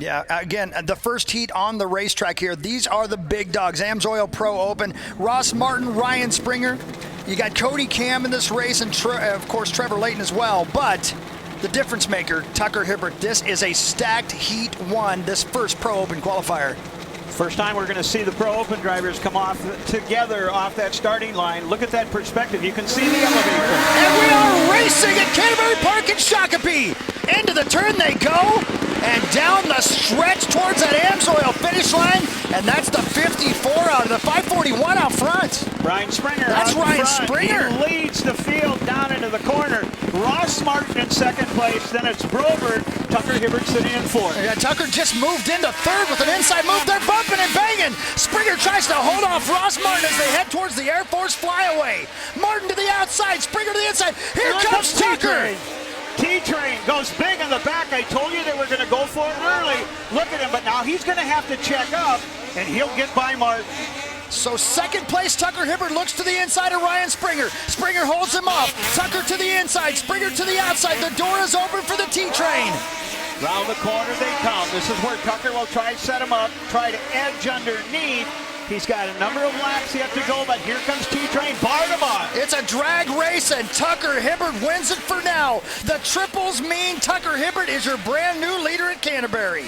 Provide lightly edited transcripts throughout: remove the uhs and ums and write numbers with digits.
Yeah, again, the first heat on the racetrack here. These are the big dogs. AMSOIL Pro Open. Ross Martin, Ryan Springer. You got Cody Cam in this race, and of course Trevor Layton as well. But the difference maker, Tucker Hibbert. This is a stacked heat one, this first Pro Open qualifier. First time we're going to see the Pro Open drivers come off together off that starting line. Look at that perspective. You can see the elevator. And we are racing at Canterbury Park in Shakopee. Into the turn they go, and down the stretch towards that AMSOIL finish line, and that's the 54 out of the 541 out front. Ryan Springer. That's Ryan Springer. He leads the field down into the corner. Ross Martin in second place. Then it's Broberg. Tucker Hibbert sitting in fourth. Yeah, Tucker just moved into third with an inside move. They're bumping and banging. Springer tries to hold off Ross Martin as they head towards the Air Force flyaway. Martin to the outside. Springer to the inside. Here comes Tucker. T-Train goes big in the back. I told you they were going to go for it early. Look at him, but now he's going to have to check up, and he'll get by Martin. So second place, Tucker Hibbert looks to the inside of Ryan Springer. Springer holds him off. Tucker to the inside, Springer to the outside. The door is open for the T-Train. Round the corner they come. This is where Tucker will try to set him up, try to edge underneath. He's got a number of laps yet to go, but here comes T-Train, Bardemont. It's a drag race, and Tucker Hibbert wins it for now. The triples mean Tucker Hibbert is your brand new leader at Canterbury.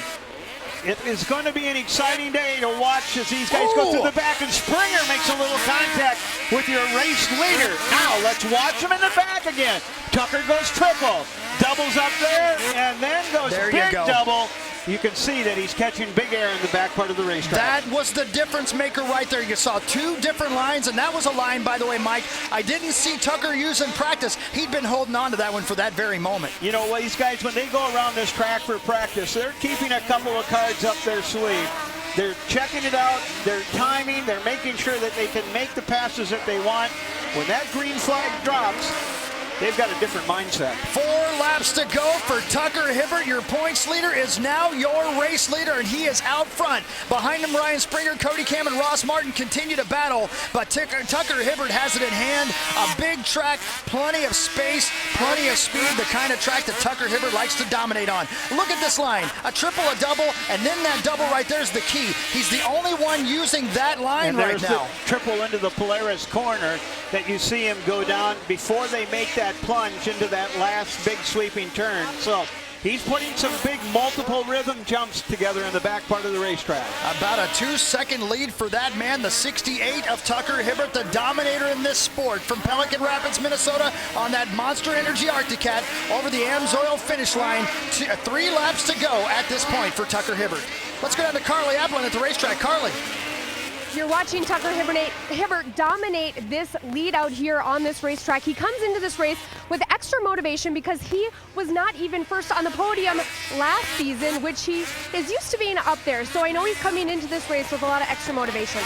It is going to be an exciting day to watch as these guys go through the back, and Springer makes a little contact with your race leader. Now let's watch him in the back again. Tucker goes triple, doubles up there, and then goes big double. You can see that he's catching big air in the back part of the racetrack. That was the difference maker right there. You saw two different lines, and that was a line, by the way, Mike, I didn't see Tucker use in practice. He'd been holding on to that one for that very moment. You know, these guys, when they go around this track for practice, they're keeping a couple of cards up their sleeve. They're checking it out, they're timing, they're making sure that they can make the passes that they want. When that green flag drops, they've got a different mindset. 4 laps to go for Tucker Hibbert. Your points leader is now your race leader, and he is out front. Behind him, Ryan Springer, Cody Cam, and Ross Martin continue to battle, but Tucker Hibbert has it in hand. A big track, plenty of space, plenty of speed, the kind of track that Tucker Hibbert likes to dominate on. Look at this line, a triple, a double, and then that double right there is the key. He's the only one using that line right now. The triple into the Polaris corner that you see him go down before they make that plunge into that last big sweeping turn. So he's putting some big multiple rhythm jumps together in the back part of the racetrack. About a 2-second lead for that man, the 68 of Tucker Hibbert, the dominator in this sport, from Pelican Rapids, Minnesota, on that Monster Energy Arctic-Cat over the AMSOIL finish line. 3 laps to go at this point for Tucker Hibbert. Let's go down to Carly Applin at the racetrack. Carly. You're watching Tucker Hibbert dominate this lead out here on this racetrack. He comes into this race with extra motivation because he was not even first on the podium last season, which he is used to being up there. So I know he's coming into this race with a lot of extra motivation.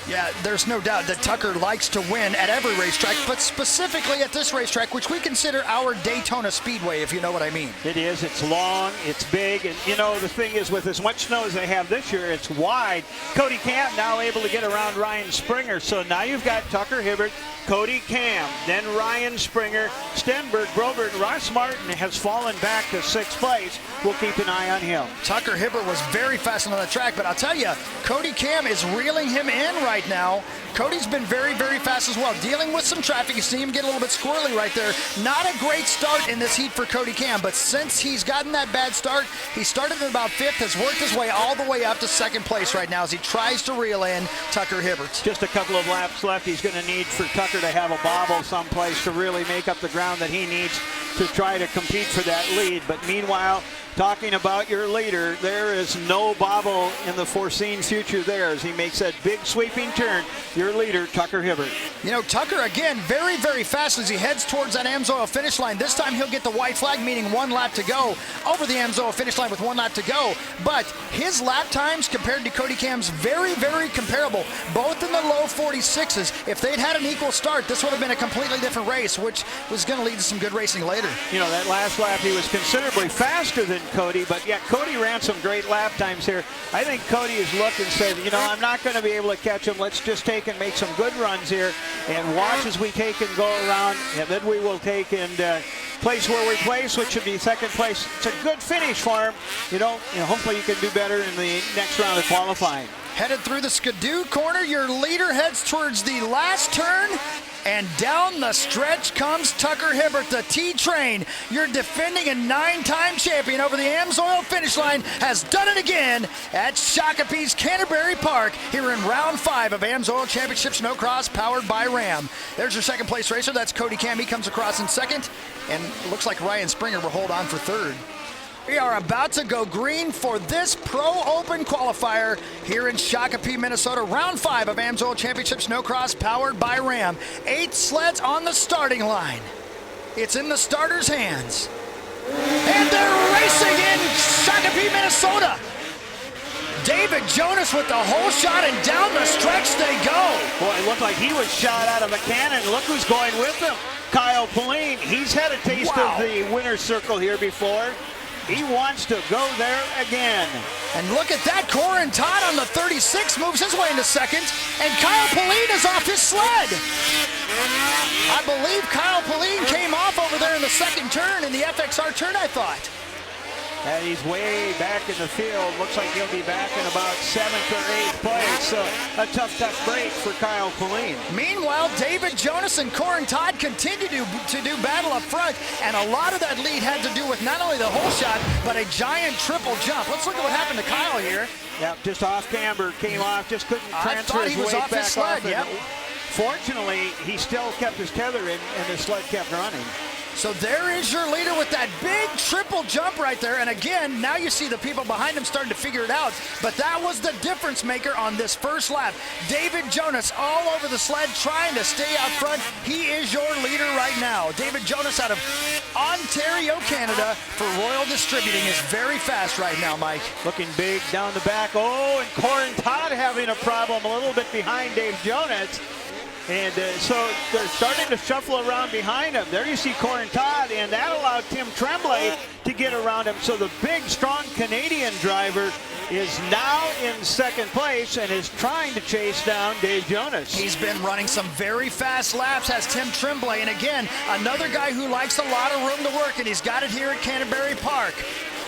Yeah, there's no doubt that Tucker likes to win at every racetrack, but specifically at this racetrack, which we consider our Daytona Speedway, if you know what I mean. It is. It's long, it's big, and you know, the thing is, with as much snow as they have this year, it's wide. Cody Cam now able to get around Ryan Springer, so now you've got Tucker Hibbert, Cody Cam, then Ryan Springer, Stenberg, Broberg, Ross Martin has fallen back to 6th place. We'll keep an eye on him. Tucker Hibbert was very fast on the track, but I'll tell you, Cody Cam is reeling him in right now. Cody's been very, very fast as well, dealing with some traffic. You see him get a little bit squirrely right there. Not a great start in this heat for Cody Cam, but since he's gotten that bad start, he started at about 5th, has worked his way all the way up to 2nd place right now as he tries to reel in Tucker Hibbert. Just a couple of laps left. He's going to need for Tucker to have a bobble someplace to really make up the ground that he needs to try to compete for that lead. But meanwhile, talking about your leader, there is no bobble in the foreseen future there as he makes that big sweeping turn. Your leader, Tucker Hibbert. You know, Tucker, again, very, very fast as he heads towards that AMSOIL finish line. This time he'll get the white flag, meaning 1 lap to go over the AMSOIL finish line with 1 lap to go. But his lap times compared to Cody Cam's very, very comparable, both in the low 46s. If they'd had an equal start, this would have been a completely different race, which was going to lead to some good racing later. You know, that last lap he was considerably faster than Cody, but yeah, Cody ran some great lap times here. I think Cody has looked and said, you know, I'm not going to be able to catch him. Let's just take and make some good runs here and watch as we take and go around, and then we will take and place where we place, which should be second place. It's a good finish for him. Hopefully you can do better in the next round of qualifying. Headed through the skidoo corner, your leader heads towards the last turn, and down the stretch comes Tucker Hibbert, the T-Train. Your defending and 9-time champion over the AMSOIL finish line has done it again at Shakopee's Canterbury Park here in round 5 of AMSOIL Championship Snowcross powered by Ram. There's your second place racer. That's Cody Cam. He comes across in second, and looks like Ryan Springer will hold on for third. We are about to go green for this Pro Open qualifier here in Shakopee, Minnesota. Round 5 of AMSOIL Championship Snowcross powered by Ram. 8 sleds on the starting line. It's in the starters' hands. And they're racing in Shakopee, Minnesota. David Jonas with the whole shot, and down the stretch they go. Boy, it looked like he was shot out of a cannon. Look who's going with him. Kyle Pauline. He's had a taste of the winner's circle here before. He wants to go there again. And look at that, Corin Todd on the 36 moves his way into second, and Kyle Pauline is off his sled. I believe Kyle Pauline came off over there in the second turn, in the FXR turn, I thought. And he's way back in the field. Looks like he'll be back in about 7th or 8th place. So a tough break for Kyle Pauline. Meanwhile, David Jonas and Corin Todd continue to do battle up front, and a lot of that lead had to do with not only the whole shot, but a giant triple jump. Let's look at what happened to Kyle here. Yep, just off camber, came off, just couldn't transfer his weight back off. Yep. Fortunately, he still kept his tether in, and the sled kept running. So there is your leader with that big triple jump right there. And again, now you see the people behind him starting to figure it out. But that was the difference maker on this first lap. David Jonas all over the sled trying to stay out front. He is your leader right now. David Jonas out of Ontario, Canada for Royal Distributing is very fast right now, Mike. Looking big down the back. Oh, and Corin Todd having a problem a little bit behind Dave Jonas. And so they're starting to shuffle around behind him. There you see Corin Todd, and that allowed Tim Tremblay to get around him. So the big, strong Canadian driver is now in second place and is trying to chase down Dave Jonas. He's been running some very fast laps, has Tim Tremblay. And again, another guy who likes a lot of room to work, and he's got it here at Canterbury Park.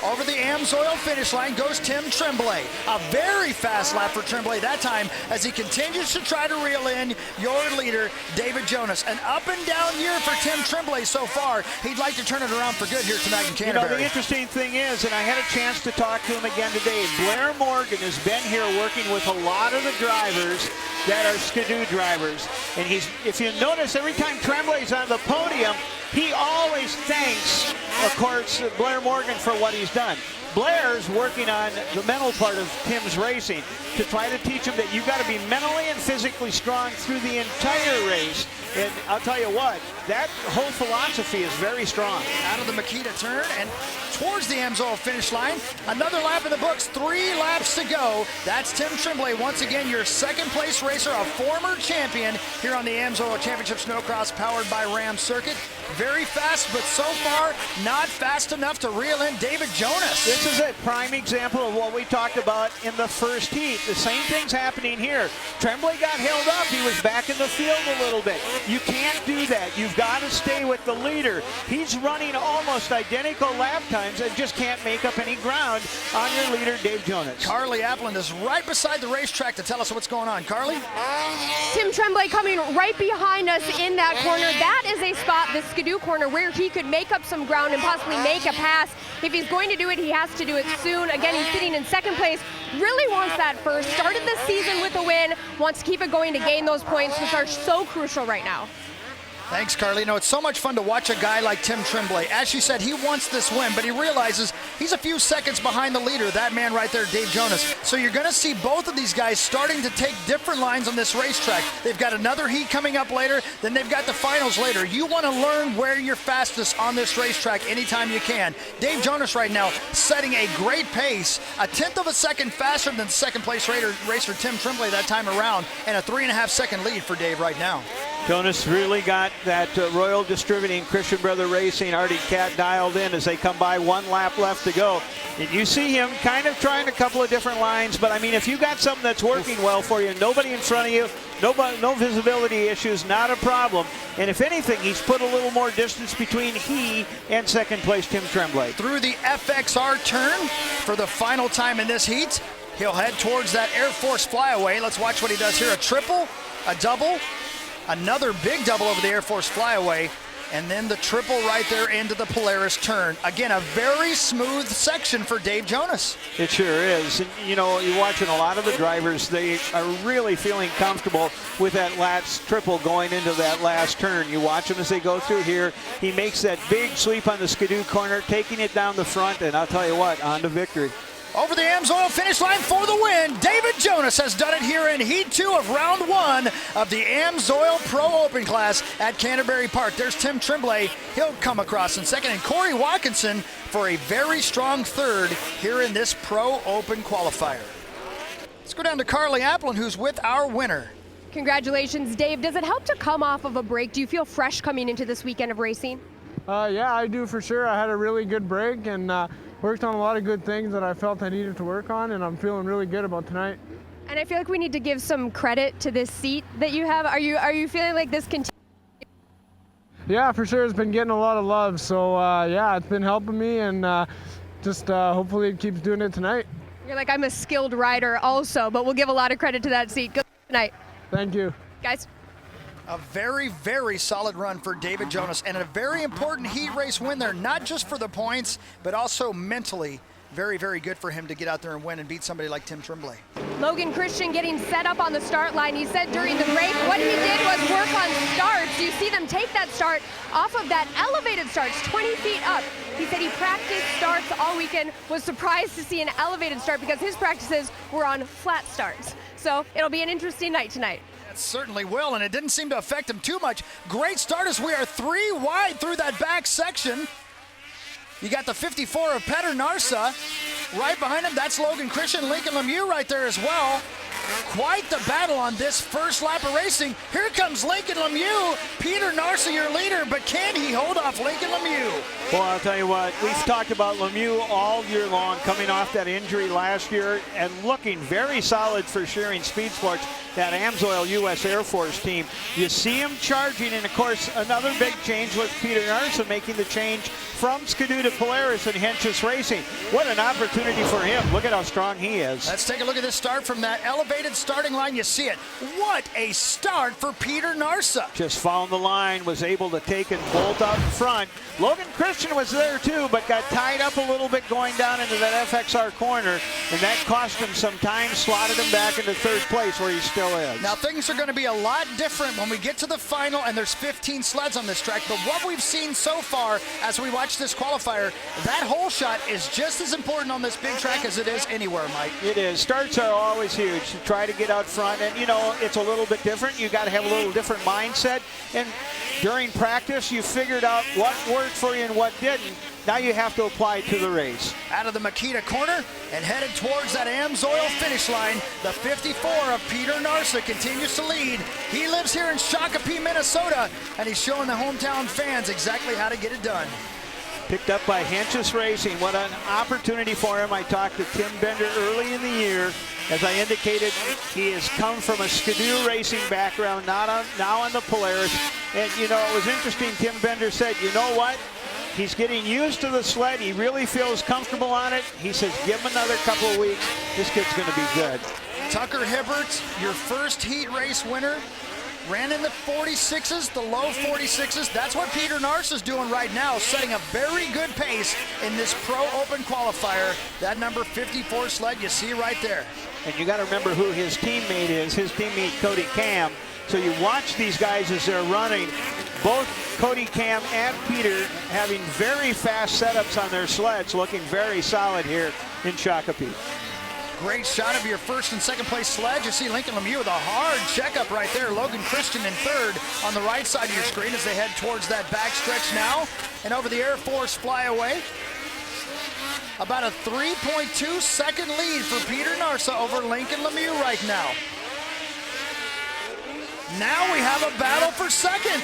Over the AMSOIL finish line goes Tim Tremblay. A very fast lap for Tremblay that time as he continues to try to reel in your leader, David Jonas. An up and down year for Tim Tremblay so far. He'd like to turn it around for good here tonight in Canterbury. You know, the interesting thing is, and I had a chance to talk to him again today, Blair Morgan has been here working with a lot of the drivers that are skidoo drivers. And if you notice, every time Tremblay's on the podium, he always thanks, of course, Blair Morgan for what he's done. Blair's working on the mental part of Tim's racing to try to teach him that you've got to be mentally and physically strong through the entire race. And I'll tell you what, that whole philosophy is very strong. Out of the Makita turn and towards the AMSOIL finish line. Another lap in the books, 3 laps to go. That's Tim Tremblay, once again, your second place racer, a former champion here on the AMSOIL Championship Snowcross powered by Ram circuit. Very fast, but so far not fast enough to reel in David Jonas. This is a prime example of what we talked about in the first heat. The same thing's happening here. Tremblay got held up. He was back in the field a little bit. You can't do that. You've got to stay with the leader. He's running almost identical lap times and just can't make up any ground on your leader, Dave Jonas. Carly Appland is right beside the racetrack to tell us what's going on. Carly? Tim Tremblay coming right behind us in that corner. That is a spot, the skidoo corner, where he could make up some ground and possibly make a pass. If he's going to do it, he has to do it soon. Again, he's sitting in second place. Really wants that first. Started the season with a win. Wants to keep it going to gain those points, which are so crucial right now. Thanks, Carly. You know, it's so much fun to watch a guy like Tim Tremblay. As she said, he wants this win, but he realizes he's a few seconds behind the leader, that man right there, Dave Jonas. So you're going to see both of these guys starting to take different lines on this racetrack. They've got another heat coming up later, then they've got the finals later. You want to learn where you're fastest on this racetrack anytime you can. Dave Jonas right now setting a great pace, a 1/10 of a second faster than second place racer Tim Tremblay that time around, and a 3.5 second lead for Dave right now. Jonas really got that Royal Distributing Christian Brother Racing Arctic Cat dialed in as they come by. 1 lap left to go. And you see him kind of trying a couple of different lines, but I mean, if you got something that's working well for you, nobody in front of you, no visibility issues, not a problem. And if anything, he's put a little more distance between he and second place Tim Tremblay. Through the FXR turn for the final time in this heat. He'll head towards that Air Force flyaway. Let's watch what he does here. A triple, a double, another big double over the Air Force flyaway, and then the triple right there into the Polaris turn. Again, a very smooth section for Dave Jonas. It sure is. And, you know, you're watching a lot of the drivers. They are really feeling comfortable with that last triple going into that last turn. You watch them as they go through here. He makes that big sweep on the skidoo corner, taking it down the front, and I'll tell you what, on to victory. Over the AMSOIL finish line for the win, David Jonas has done it here in Heat 2 of Round 1 of the AMSOIL Pro Open class at Canterbury Park. There's Tim Tremblay. He'll come across in second, and Corey Watkinson for a very strong third here in this Pro Open qualifier. Let's go down to Carly Applin, who's with our winner. Congratulations, Dave. Does it help to come off of a break? Do you feel fresh coming into this weekend of racing? Yeah, I do for sure. I had a really good break and worked on a lot of good things that I felt I needed to work on, and I'm feeling really good about tonight. And I feel like we need to give some credit to this seat that you have. Are you feeling like this continues? Yeah, for sure. It's been getting a lot of love. So yeah, it's been helping me, and just hopefully it keeps doing it tonight. You're like, I'm a skilled rider also, but we'll give a lot of credit to that seat. Good night. Thank you. Guys. A very, very solid run for David Jonas, and a very important heat race win there, not just for the points, but also mentally. Very, very good for him to get out there and win and beat somebody like Tim Tremblay. Logan Christian getting set up on the start line. He said during the break what he did was work on starts. You see them take that start off of that elevated starts, 20 feet up. He said he practiced starts all weekend, was surprised to see an elevated start because his practices were on flat starts. So it'll be an interesting night tonight. Certainly will, and it didn't seem to affect him too much. Great start as we are 3 wide through that back section. You got the 54 of Peter Narsa right behind him. That's Logan Christian, Lincoln Lemieux right there as well. Quite the battle on this first lap of racing. Here comes Lincoln Lemieux. Peter Narsa, your leader, but can he hold off Lincoln Lemieux? Well, I'll tell you what, we've talked about Lemieux all year long, coming off that injury last year and looking very solid for Shearing Speed Sports, that AMSOIL U.S. Air Force team. You see him charging, and of course, another big change was Peter Narsa making the change from Skidoo to Polaris and Henches Racing. What an opportunity for him. Look at how strong he is. Let's take a look at this start from that elevated starting line. You see it. What a start for Peter Narsa. Just found the line, was able to take and bolt out in front. Logan Christian was there too, but got tied up a little bit going down into that FXR corner, and that cost him some time, slotted him back into third place where he still is. Now things are going to be a lot different when we get to the final, and there's 15 sleds on this track, but what we've seen so far as we watch this qualifier, that hole shot is just as important on this big track as it is anywhere, Mike. It is. Starts are always huge. You try to get out front, and you know, it's a little bit different. You got to have a little different mindset, and during practice you figured out what worked for you and what didn't. Now you have to apply it to the race. Out of the Makita corner and headed towards that AMSOIL finish line, the 54 of Peter Narsa continues to lead. He lives here in Shakopee, Minnesota, and he's showing the hometown fans exactly how to get it done. Picked up by Henches Racing. What an opportunity for him. I talked to Tim Bender early in the year. As I indicated, he has come from a Skidoo racing background, now on the Polaris. And, you know, it was interesting. Tim Bender said, you know what? He's getting used to the sled. He really feels comfortable on it. He says, give him another couple of weeks. This kid's going to be good. Tucker Hibbert, your first heat race winner. Ran in the 46s, the low 46s. That's what Peter Narsa's doing right now, setting a very good pace in this Pro Open qualifier. That number 54 sled you see right there. And you got to remember who his teammate is. His teammate, Cody Cam. So you watch these guys as they're running. Both Cody Cam and Peter having very fast setups on their sleds, looking very solid here in Shakopee. Great shot of your first and second place sled. You see Lincoln Lemieux with a hard checkup right there. Logan Christian in third on the right side of your screen as they head towards that back stretch now. And over the Air Force flyaway, about a 3.2 second lead for Peter Narsa over Lincoln Lemieux right now. Now we have a battle for second.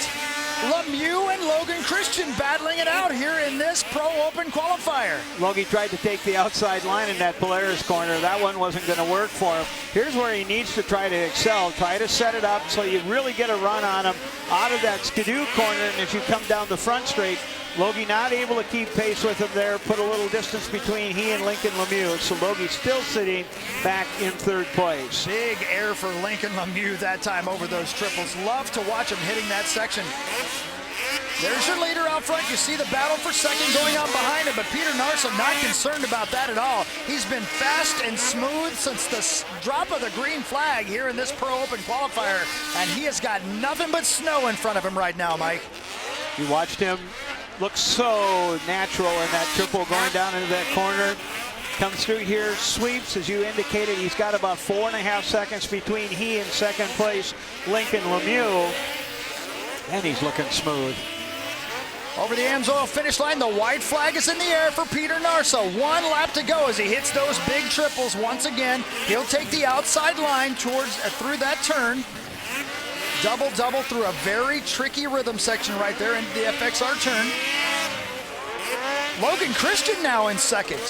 Lemieux and Logan Christian battling it out here in this Pro Open qualifier. Logie tried to take the outside line in that Polaris corner. That one wasn't going to work for him. Here's where he needs to try to excel. Try to set it up so you really get a run on him out of that skidoo corner. And as you come down the front straight, Logie not able to keep pace with him there. Put a little distance between he and Lincoln Lemieux. So Logie still sitting back in third place. Big air for Lincoln Lemieux that time over those triples. Love to watch him hitting that section. There's your leader out front. You see the battle for second going on behind him, but Peter Narsa not concerned about that at all. He's been fast and smooth since the drop of the green flag here in this Pro Open qualifier, and he has got nothing but snow in front of him right now, Mike. You watched him look so natural in that triple going down into that corner. Comes through here, sweeps, as you indicated. He's got about 4.5 seconds between he and second place Lincoln Lemieux, and he's looking smooth. Over the Amsoil finish line, the white flag is in the air for Peter Narsa. 1 lap to go as he hits those big triples once again. He'll take the outside line towards through that turn. Double-double through a very tricky rhythm section right there in the FXR turn. Logan Christian now in second.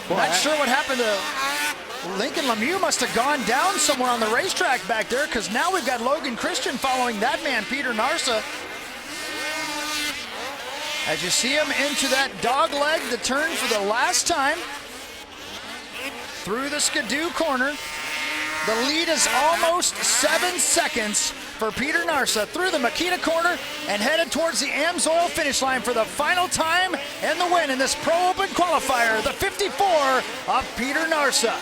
Not sure what happened to Lincoln Lemieux. Must have gone down somewhere on the racetrack back there, because now we've got Logan Christian following that man, Peter Narsa. As you see him into that dog leg, the turn for the last time. Through the skidoo corner. The lead is almost 7 seconds for Peter Narsa through the Makita corner and headed towards the Amsoil finish line for the final time and the win in this Pro Open qualifier, the 54 of Peter Narsa.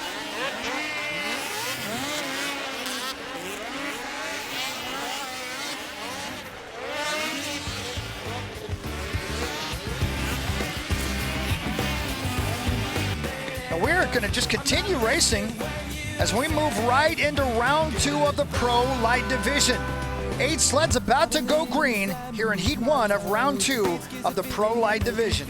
Now we're going to just continue racing as we move right into round 2 of the Pro Light Division. 8 sleds about to go green here in Heat 1 of round 2 of the Pro Light Division.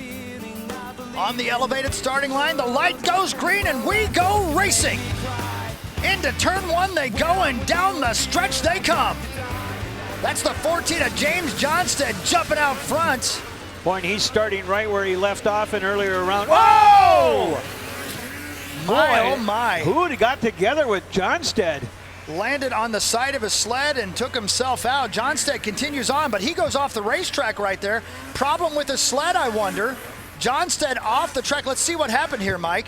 On the elevated starting line, the light goes green and we go racing. Into turn 1 they go and down the stretch they come. That's the 14 of James Johnstead jumping out front. Boy, and he's starting right where he left off in earlier round. Whoa! My, Boy, oh my. Who got together with Johnstead? Landed on the side of his sled and took himself out. Johnstead continues on, but he goes off the racetrack right there. Problem with his sled, I wonder. Johnstead off the track. Let's see what happened here, Mike.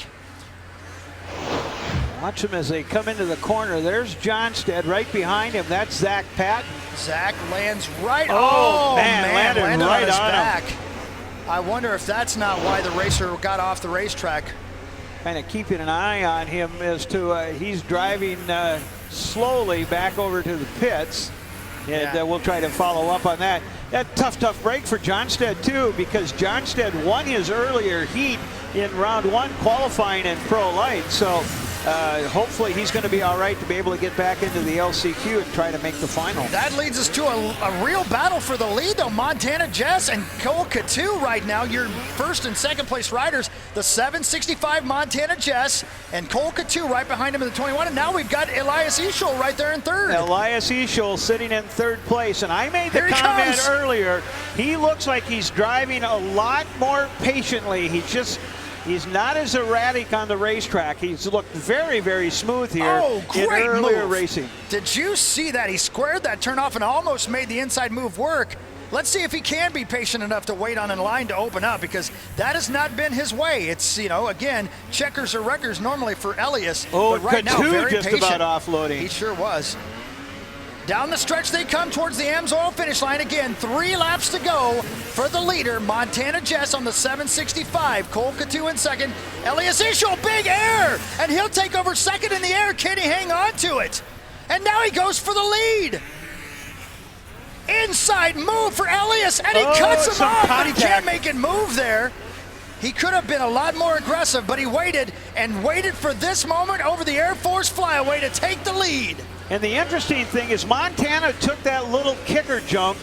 Watch them as they come into the corner. There's Johnstead right behind him. That's Zach Patton. Zach lands right. Oh man, landed right on his on back. him. I wonder if that's not why the racer got off the racetrack. Kind of keeping an eye on him as to he's driving slowly back over to the pits, and we'll try to follow up on that. That tough break for Johnstead too, because Johnstead won his earlier heat in round 1 qualifying in Pro Light. So hopefully he's going to be all right to be able to get back into the LCQ and try to make the final. That leads us to a real battle for the lead, though. Montana Jess and Cole Coutu right now, your first and second place riders. The 765 Montana Jess and Cole Coutu right behind him in the 21. And now we've got Elias Eschel right there in third. Elias Eschel sitting in third place. And I made the comment earlier, he looks like he's driving a lot more patiently. He's not as erratic on the racetrack. He's looked very, very smooth here in earlier racing. Did you see that? He squared that turn off and almost made the inside move work. Let's see if he can be patient enough to wait on a line to open up, because that has not been his way. It's, again, checkers or wreckers normally for Elias. Oh, but right now, very just patient. about offloading. He sure was. Down the stretch they come towards the Amsoil finish line. Again, 3 laps to go for the leader, Montana Jess on the 765. Cole Coutu in second. Elias Eschel, big air, and he'll take over second in the air. Can he hang on to it? And now he goes for the lead. Inside move for Elias, and he cuts him off, but he can't make it move there. He could have been a lot more aggressive, but he waited for this moment over the Air Force flyaway to take the lead. And the interesting thing is Montana took that little kicker jump.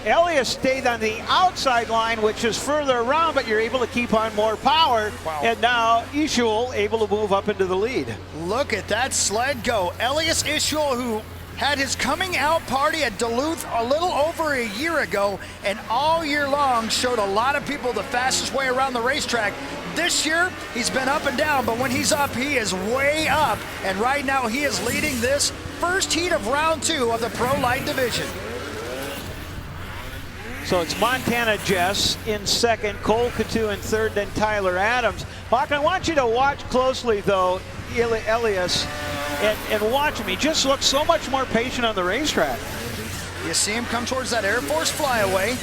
Elias stayed on the outside line, which is further around, but you're able to keep on more power. Wow. And now Eschel able to move up into the lead. Look at that sled go. Elias Eschel, who had his coming out party at Duluth a little over a year ago, and all year long showed a lot of people the fastest way around the racetrack. This year, he's been up and down, but when he's up, he is way up. And right now, he is leading this first heat of round 2 of the Pro Light division. So it's Montana Jess in second, Cole Coutu in third, then Tyler Adams. Hawk, I want you to watch closely, though, Elias, and watch him. He just looks so much more patient on the racetrack. You see him come towards that Air Force flyaway.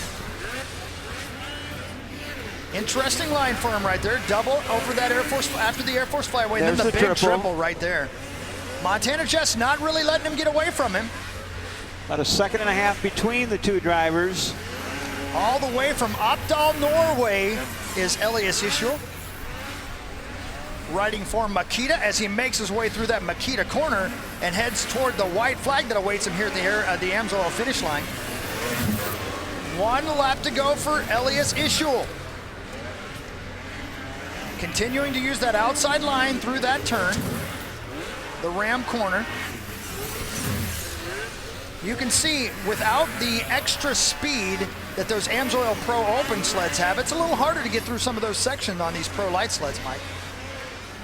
Interesting line for him right there. Double over that Air Force, after the Air Force flyaway, and then the big triple right there. Montana Jess not really letting him get away from him. About a second and a half between the two drivers. All the way from Oppdal, Norway is Elias Ischel. Riding for Makita as he makes his way through that Makita corner and heads toward the white flag that awaits him here at the AMSOIL finish line. 1 lap to go for Elias Ischel. Continuing to use that outside line through that turn, the ram corner. You can see without the extra speed that those AMSOIL Pro Open sleds have, it's a little harder to get through some of those sections on these Pro Light sleds, Mike.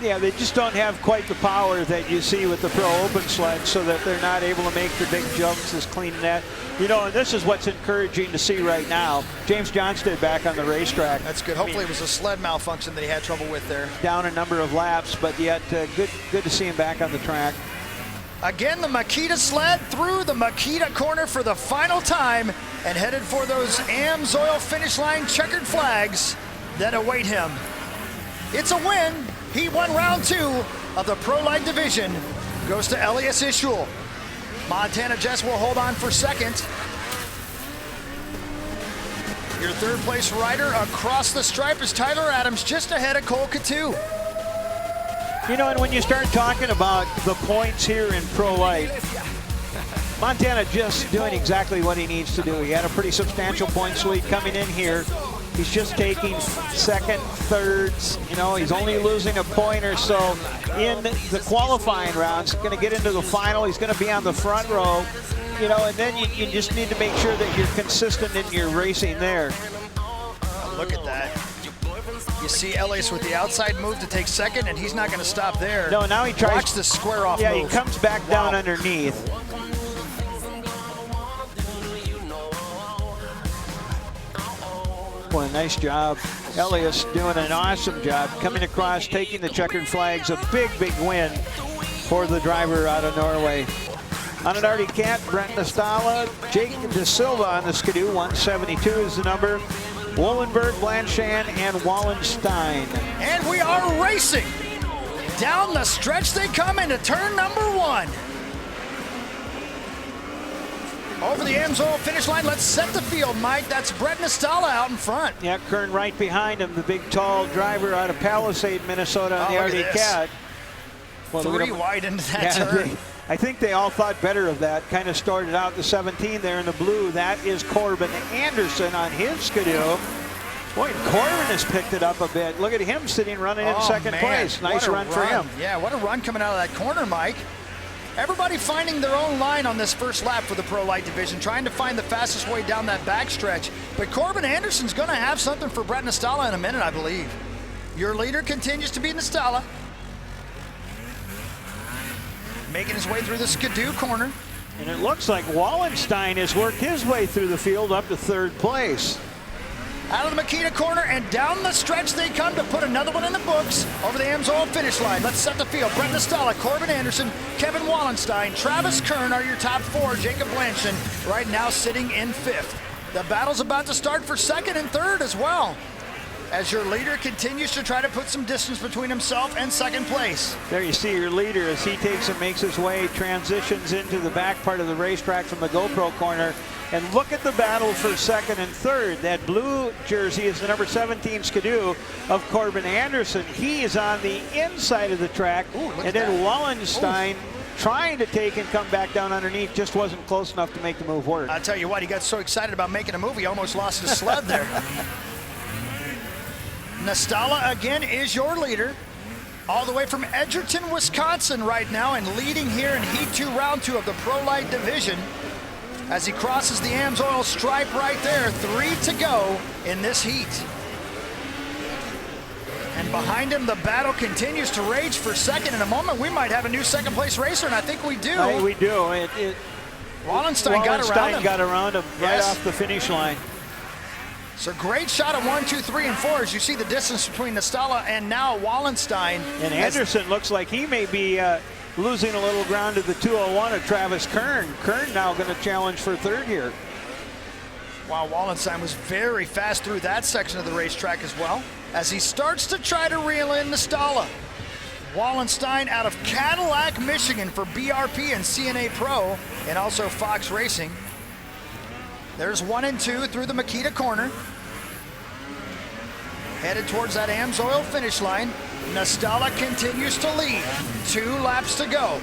Yeah, they just don't have quite the power that you see with the Pro Open sleds, so that they're not able to make the big jumps as clean that. You know, and this is what's encouraging to see right now. James Johnston back on the racetrack. That's good. Hopefully it was a sled malfunction that he had trouble with there. Down a number of laps, but yet good to see him back on the track. Again, the Makita sled through the Makita corner for the final time and headed for those AMSOIL finish line checkered flags that await him. It's a win. He won round 2 of the Pro Light division. Goes to Elias Ischel. Montana Jess will hold on for second. Your third place rider across the stripe is Tyler Adams, just ahead of Cole Coutu. You know, and when you start talking about the points here in Pro Light, Montana just doing exactly what he needs to do. He had a pretty substantial points lead coming in here. He's just taking second, thirds. You know, he's only losing a point or so in the qualifying rounds. Going to get into the final. He's going to be on the front row. You know, and then you just need to make sure that you're consistent in your racing there. Look at that. You see Elias with the outside move to take second, and he's not going to stop there. No, now he tries. Watch the square off move. He comes back down underneath. Boy, nice job. Elias doing an awesome job coming across, taking the checkered flags. A big win for the driver out of Norway. On an Artie Cat, Brent Nastala, Jake De Silva on the Skidoo. 172 is the number. Wollenberg, Blanchan, and Wallenstein. And we are racing. Down the stretch they come into turn number 1. Over the AMSOIL finish line, let's set the field, Mike. That's Brett Nastala out in front. Yeah, Kern right behind him, the big tall driver out of Palisade, Minnesota on the Artie Cat. Well, 3 wide into that turn. I think they all thought better of that. Kind of started out the 17 there in the blue. That is Corbin Anderson on his Skidoo. Boy, Corbin has picked it up a bit. Look at him sitting running in second place. Nice run for him. Yeah, what a run coming out of that corner, Mike. Everybody finding their own line on this first lap for the Pro Light division, trying to find the fastest way down that backstretch. But Corbin Anderson's going to have something for Brett Nastala in a minute, I believe. Your leader continues to be Nastala. Making his way through the Skidoo corner. And it looks like Wallenstein has worked his way through the field up to third place. Out of the Makita corner and down the stretch they come to put another one in the books over the AMSOIL finish line. Let's set the field. Brett Nastala, Corbin Anderson, Kevin Wallenstein, Travis Kern are your top 4. Jacob Blanchan right now sitting in 5th. The battle's about to start for second and third as well, as your leader continues to try to put some distance between himself and second place. There you see your leader as he takes and makes his way, transitions into the back part of the racetrack from the GoPro corner. And look at the battle for second and third. That blue jersey is the number 17 Skidoo of Corbin Anderson. He is on the inside of the track. And then Wallenstein trying to take and come back down underneath, just wasn't close enough to make the move work. I'll tell you what, he got so excited about making a move, he almost lost his sled there. Nastala again is your leader. all the way from Edgerton, Wisconsin right now, and leading here in Heat 2, Round 2 of the Pro Light Division. As he crosses the AMSOIL stripe right there, 3 to go in this heat. And behind him, the battle continues to rage for second. In a moment, we might have a new second place racer, and I think we do. I think we do. Wallenstein got around him right off the finish line. So great shot of 1, 2, 3, and 4 as you see the distance between Nastala and now Wallenstein. And Anderson looks like he may be losing a little ground to the 201 of Travis Kern. Kern now going to challenge for third here. Wow, Wallenstein was very fast through that section of the racetrack as well. As he starts to try to reel in Nastala. Wallenstein out of Cadillac, Michigan for BRP and CNA Pro, and also Fox Racing. There's 1 and 2 through the Makita corner. Headed towards that AMSOIL finish line. Nastala continues to lead. 2 laps to go.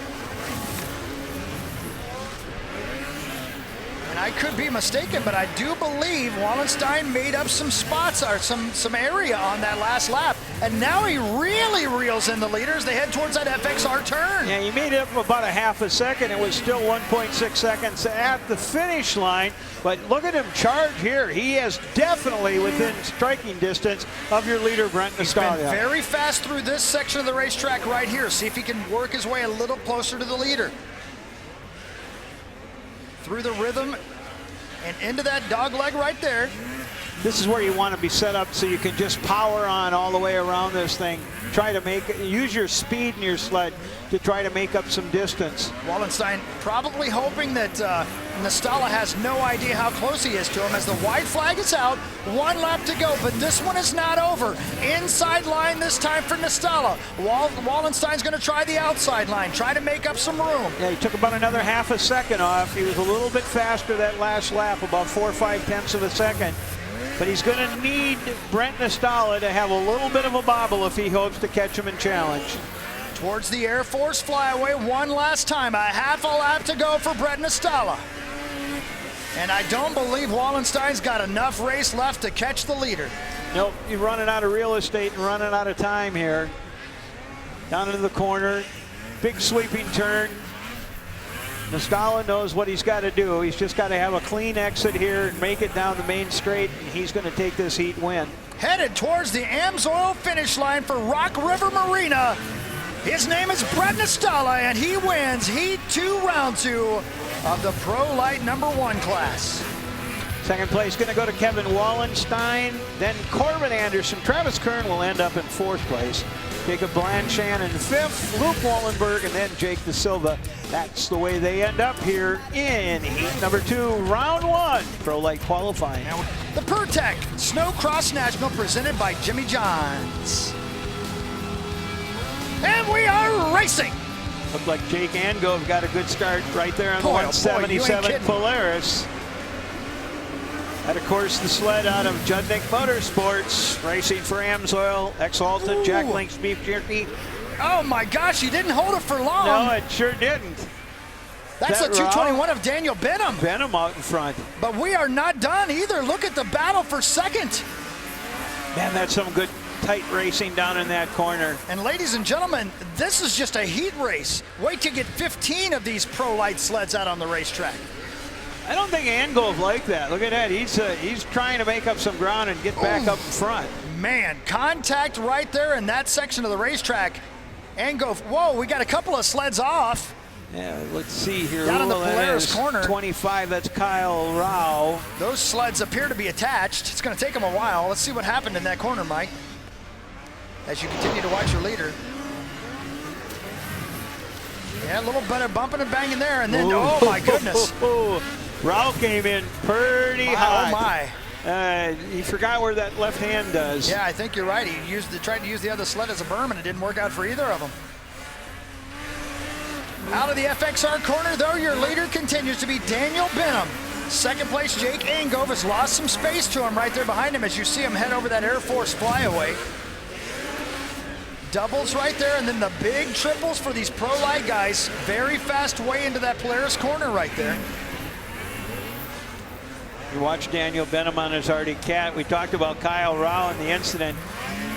And I could be mistaken, but I do believe Wallenstein made up some spots or some area on that last lap. And now he really reels in the leaders. They head towards that FXR turn. Yeah, he made it up about a half a second. It was still 1.6 seconds at the finish line. But look at him charge here. He is definitely within striking distance of your leader, Brent Nastala. He's been very fast through this section of the racetrack right here. See if he can work his way a little closer to the leader. Through the rhythm and into that dog leg right there. This is where you want to be set up so you can just power on all the way around this thing. Try to use your speed in your sled to try to make up some distance. Wallenstein probably hoping that Nastala has no idea how close he is to him as the white flag is out. 1 lap to go, but this one is not over. Inside line this time for Nastala. Wallenstein's going to try the outside line, try to make up some room. Yeah, he took about another half a second off. He was a little bit faster that last lap, about 4 or 5 tenths of a second. But he's going to need Brent Nastala to have a little bit of a bobble if he hopes to catch him in challenge. Towards the Air Force flyaway one last time. A half a lap to go for Brent Nastala. And I don't believe Wallenstein's got enough race left to catch the leader. Nope, you're running out of real estate and running out of time here. Down into the corner, big sweeping turn. Nastala knows what he's got to do. He's just got to have a clean exit here and make it down the main straight, and he's going to take this heat win. Headed towards the AMSOIL finish line for Rock River Marina. His name is Brent Nastala, and he wins Heat 2, Round 2 of the Pro Light #1 class. Second place going to go to Kevin Wallenstein, then Corbin Anderson. Travis Kern will end up in 4th place. Jacob Blanchard in 5th, Luke Wallenberg, and then Jake De Silva. That's the way they end up here in Heat number 2, Round 1, Pro Light qualifying. The Pertec Snow Cross National presented by Jimmy Johns. And we are racing. Looked like Jake Angove got a good start right there on the 177 Polaris. And of course, the sled out of Judnick Motorsports, racing for AMSOIL, Exalted, Jack Link's Beef Jerky. Oh my gosh, he didn't hold it for long. No, it sure didn't. That's the 221 of Daniel Benham. Benham out in front. But we are not done either. Look at the battle for second. Man, that's some good tight racing down in that corner. And ladies and gentlemen, this is just a heat race. Wait to get 15 of these Pro Light sleds out on the racetrack. I don't think Angove like that. Look at that. He's trying to make up some ground and get back up in front. Man, contact right there in that section of the racetrack. Angove, whoa, we got a couple of sleds off. Yeah, let's see here. Down in the Polaris corner. 25, that's Kyle Rao. Those sleds appear to be attached. It's going to take them a while. Let's see what happened in that corner, Mike, as you continue to watch your leader. Yeah, a little bit of bumping and banging there, and then, oh my goodness. Rao came in pretty hot. Oh my. He forgot where that left hand does. Yeah, I think you're right. He tried to use the other sled as a berm, and it didn't work out for either of them. Out of the FXR corner, though, your leader continues to be Daniel Benham. Second place, Jake Angove has lost some space to him right there behind him as you see him head over that Air Force flyaway. Doubles right there, and then the big triples for these Pro Light guys. Very fast way into that Polaris corner right there. You watch Daniel Benham on his Arctic Cat. We talked about Kyle Rao in the incident.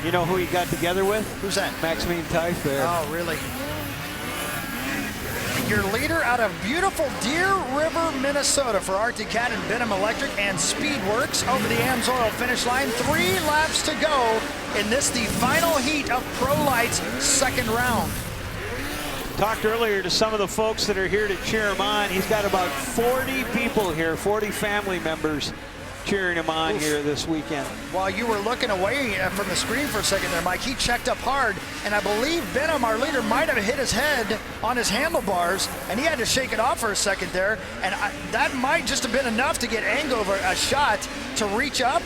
You know who he got together with? Who's that? Maximine Type there. Oh, really? Your leader out of beautiful Deer River, Minnesota for Arctic Cat and Benham Electric and Speedworks over the AMSOIL finish line. 3 laps to go in this, the final heat of Pro Lite's second round. Talked earlier to some of the folks that are here to cheer him on. He's got about 40 people here, 40 family members cheering him on here this weekend. While you were looking away from the screen for a second there, Mike, he checked up hard, and I believe Benham, our leader, might have hit his head on his handlebars, and he had to shake it off for a second there, and that might just have been enough to get Angover a shot to reach up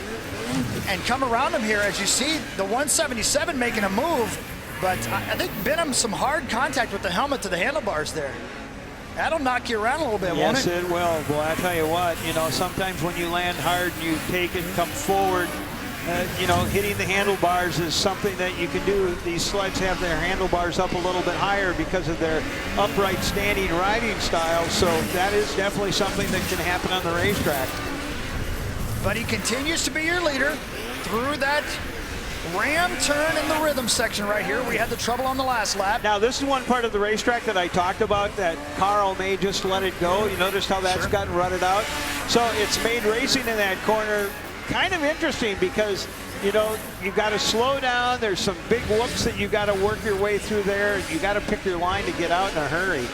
and come around him here. As you see, the 177 making a move, but I think Benham some hard contact with the helmet to the handlebars there. That'll knock you around a little bit, won't it? Yes, it will. Boy, I tell you what, you know, sometimes when you land hard and you take it, come forward, you know, hitting the handlebars is something that you can do. These sleds have their handlebars up a little bit higher because of their upright standing riding style, so that is definitely something that can happen on the racetrack. But he continues to be your leader through that ram turn in the rhythm section right here. We had the trouble on the last lap. Now, this is one part of the racetrack that I talked about that Carl may just let it go. You noticed how that's gotten rutted out? So it's made racing in that corner kind of interesting because, you know, you've got to slow down. There's some big whoops that you got to work your way through there. You got to pick your line to get out in a hurry.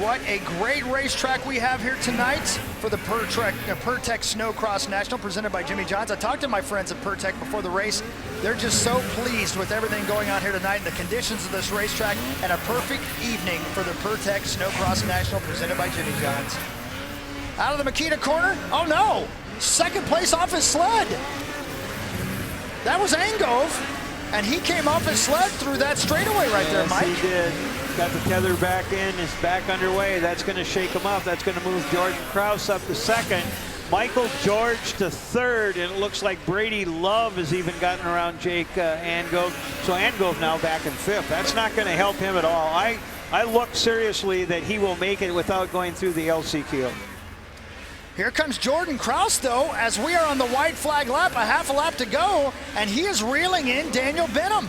What a great racetrack we have here tonight for the Pertec Snowcross National presented by Jimmy Johns. I talked to my friends at Pertec before the race. They're just so pleased with everything going on here tonight and the conditions of this racetrack, and a perfect evening for the Pertec Snowcross National presented by Jimmy Johns. Out of the Makita corner. Oh no! Second place off his sled. That was Angove, and he came off his sled through that straightaway right there, Mike. Yes, he did. Got the tether back in, is back underway. That's going to shake him up. That's going to move Jordan Krause up to second. Michael George to third, and it looks like Brady Love has even gotten around Jake Angove. So Angove now back in fifth. That's not going to help him at all. I look seriously that he will make it without going through the LCQ. Here comes Jordan Krause, though, as we are on the white flag lap, a half a lap to go, and he is reeling in Daniel Benham.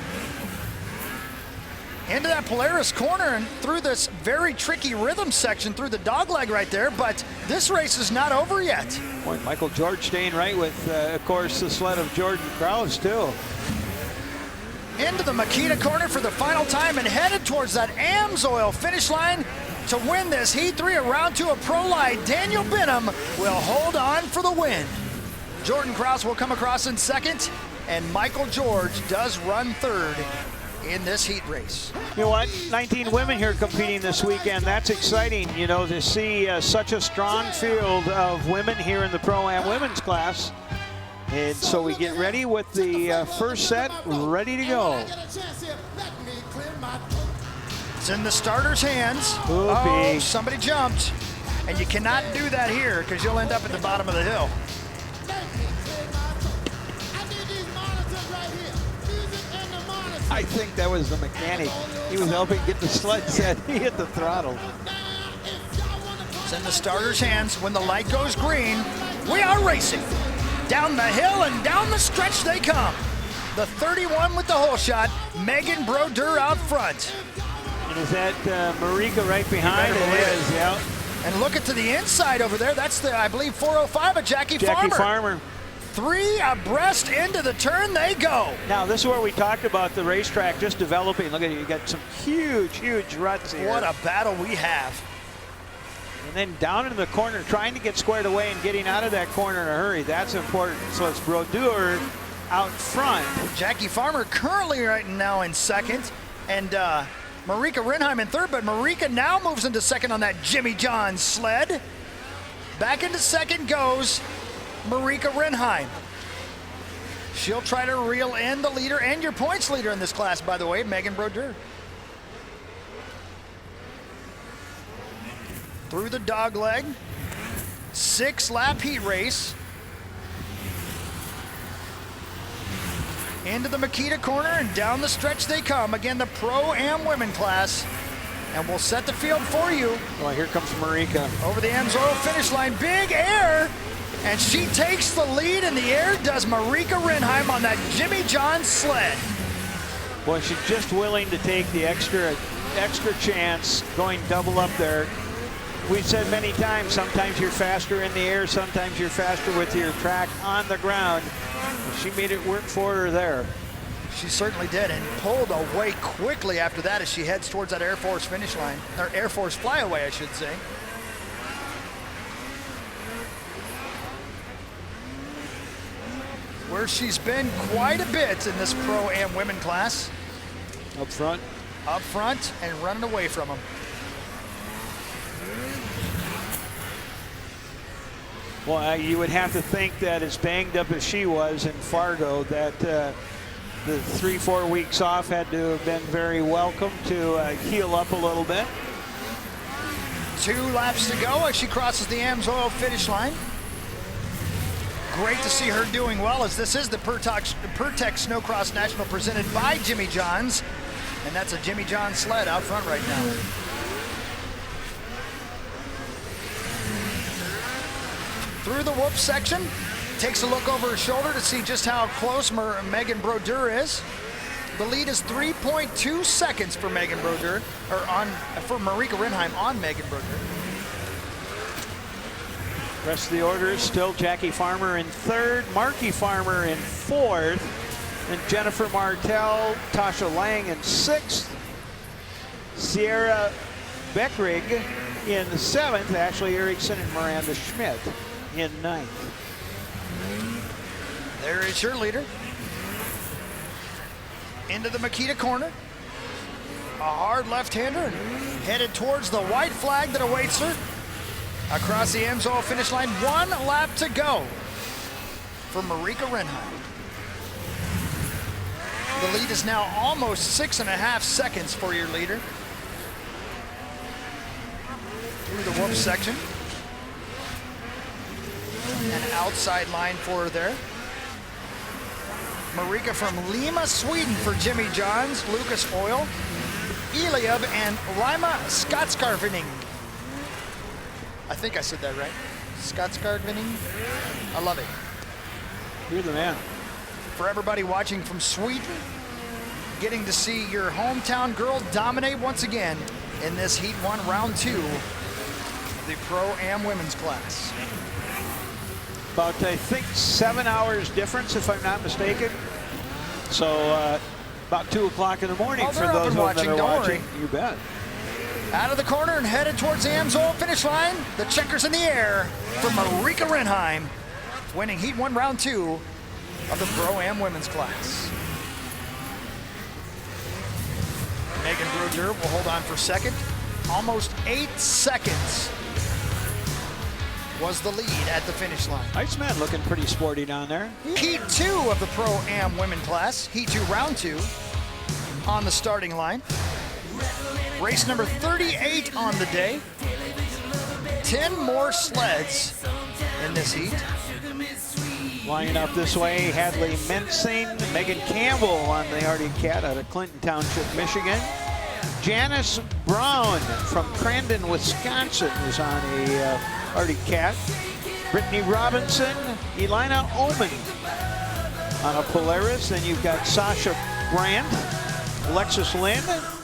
Into that Polaris corner and through this very tricky rhythm section through the dogleg right there, but this race is not over yet. Boy, Michael George staying right with, of course, the sled of Jordan Krause, too. Into the Makita corner for the final time and headed towards that AMSOIL finish line to win this Heat 3 of Round 2 of Pro Lite. Daniel Benham will hold on for the win. Jordan Krause will come across in second, and Michael George does run third in this heat race. You know what? 19 women here competing this weekend. That's exciting, you know, to see such a strong field of women here in the Pro-Am women's class. And so we get ready with the first set, ready to go. It's in the starter's hands. Oh, somebody jumped. And you cannot do that here because you'll end up at the bottom of the hill. I think that was the mechanic. He was helping get the sled set. He hit the throttle. It's in the starter's hands. When the light goes green, we are racing. Down the hill and down the stretch they come. The 31 with the hole shot, Megan Brodeur out front. And is that Marika right behind? It is, yeah. And look at to the inside over there. That's the, I believe, 405 of Jackie Farmer. 3 abreast into the turn they go. Now, this is where we talked about the racetrack just developing. Look at it, you got some huge, huge ruts here. What a battle we have. And then down in the corner, trying to get squared away and getting out of that corner in a hurry. That's important. So it's Brodeur out front. Jackie Farmer currently right now in second, and Marika Renheim in third, but Marika now moves into second on that Jimmy Johns sled. Back into second goes Marika Renheim. She'll try to reel in the leader and your points leader in this class, by the way, Megan Brodeur. Through the dog leg, 6-lap heat race. Into the Makita corner and down the stretch they come. Again, the Pro-Am women class. And we'll set the field for you. Well, here comes Marika. Over the AMSOIL finish line. Big air And she takes the lead in the air, does Marika Rinheim on that Jimmy John sled. Well, she's just willing to take the extra chance going double up there. We've said many times, sometimes you're faster in the air, sometimes you're faster with your track on the ground. She made it work for her there. She certainly did, and pulled away quickly after that as she heads towards that Air Force finish line, or Air Force flyaway, I should say. Where she's been quite a bit in this Pro-Am women class. Up front. Up front and running away from them. Well, you would have to think that as banged up as she was in Fargo, that the 3-4 weeks off had to have been very welcome to heal up a little bit. 2 laps to go as she crosses the AMSOIL finish line. Great to see her doing well, as this is the Pertec Snowcross National presented by Jimmy John's. And that's a Jimmy John sled out front right now. Through the whoop section, takes a look over her shoulder to see just how close Megan Brodeur is. The lead is 3.2 seconds for Megan Brodeur, or for Marika Rinheim on Megan Brodeur. Rest of the order is still Jackie Farmer in 3rd, Marky Farmer in 4th, and Jennifer Martell, Tasha Lang in 6th, Sierra Beckrig in 7th, Ashley Erickson and Miranda Schmidt in 9th. There is your leader. Into the Makita corner. A hard left-hander headed towards the white flag that awaits her. Across the AMSOIL finish line, 1 lap to go for Marika Rinheim. The lead is now almost 6.5 seconds for your leader. Through the whoop section. An outside line for her there. Marika from Lima, Sweden for Jimmy John's, Lucas Oil, Eliab, and Rima Skatskarvening. I think I said that right. Skatskarvening. I love it. You're the man. For everybody watching from Sweden, getting to see your hometown girl dominate once again in this Heat 1, Round 2, the Pro-Am women's class. About, I think, 7 hours difference, if I'm not mistaken. So, about 2 o'clock in the morning for those of them that are watching. You bet. Out of the corner and headed towards the AMSOIL finish line. The checkers in the air for Marika Rinheim, winning Heat 1, Round 2 of the Pro-Am women's class. Megan Brodeur will hold on for second. Almost 8 seconds was the lead at the finish line. Iceman looking pretty sporty down there. Heat 2 of the Pro-Am women class. Heat 2, Round 2 on the starting line. Race number 38 on the day. 10 more sleds in this heat. Lining up this way, Hadley Mensing, Megan Campbell on the Arctic Cat out of Clinton Township, Michigan. Janice Brown from Crandon, Wisconsin is on a Arctic Cat. Brittany Robinson, Elina Oman on a Polaris. Then you've got Sasha Brandt, Alexis Lynn,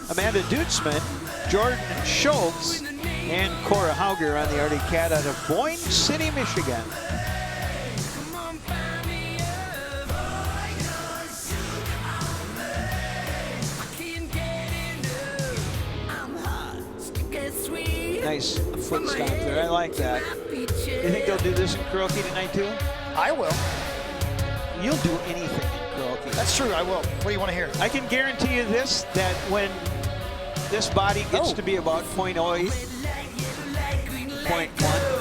Amanda Dutzman, Jordan Schultz, and Cora Hauger on the Arctic Cat out of Boyne City, Michigan. Nice foot stomp there. I like that. You think they'll do this in karaoke tonight too? I will. You'll do anything in karaoke. That's true, I will. What do you want to hear? I can guarantee you this, that when this body gets to be about 0.08, 0.1.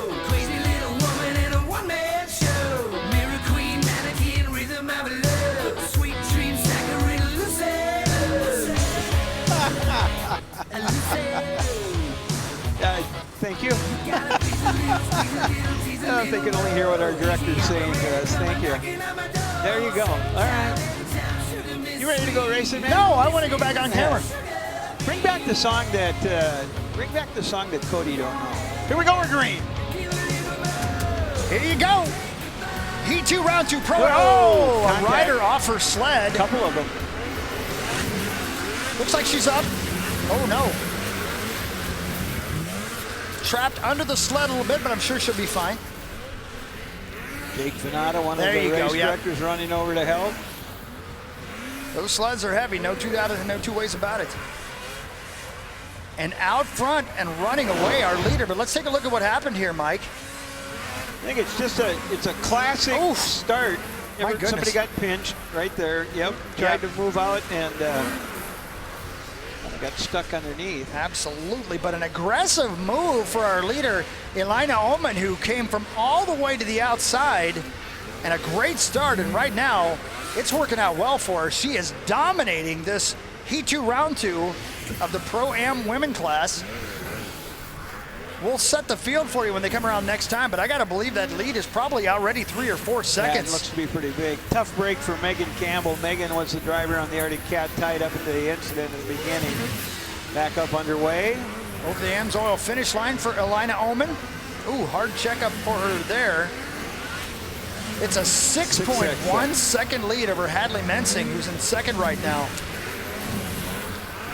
Thank you. If they can only hear what our director's saying to us. Thank you. There you go. All right. You ready to go racing, man? No, I want to go back on camera. Bring back the song that Cody don't know. Here we go, we're green. Here you go. Heat 2, round 2 pro. Whoa, A contact. rider off her sled. A couple of them. Looks like she's up. Oh no. Trapped under the sled a little bit, but I'm sure she'll be fine. Jake Venata, one There of the you go, race yeah. directors, running over to help. Those sleds are heavy, no two ways about it. And out front and running away, our leader. But let's take a look at what happened here, Mike. I think it's just it's a classic Oof. start. My goodness. Somebody got pinched right there. Yep. Tried to move out and got stuck underneath. Absolutely, but an aggressive move for our leader, Elina Oman, who came from all the way to the outside, and a great start. And right now, it's working out well for her. She is dominating this Heat 2, round 2 of the Pro-Am women class. We'll set the field for you when they come around next time, but I got to believe that lead is probably already 3 or 4 seconds. Yeah, it looks to be pretty big. Tough break for Megan Campbell. Megan was the driver on the Arctic Cat, tied up into the incident at the beginning. Back up underway. Over the AMSOIL finish line for Elina Oman. Ooh, hard checkup for her there. It's a 6.1 second lead over Hadley Mensing, who's in second right now.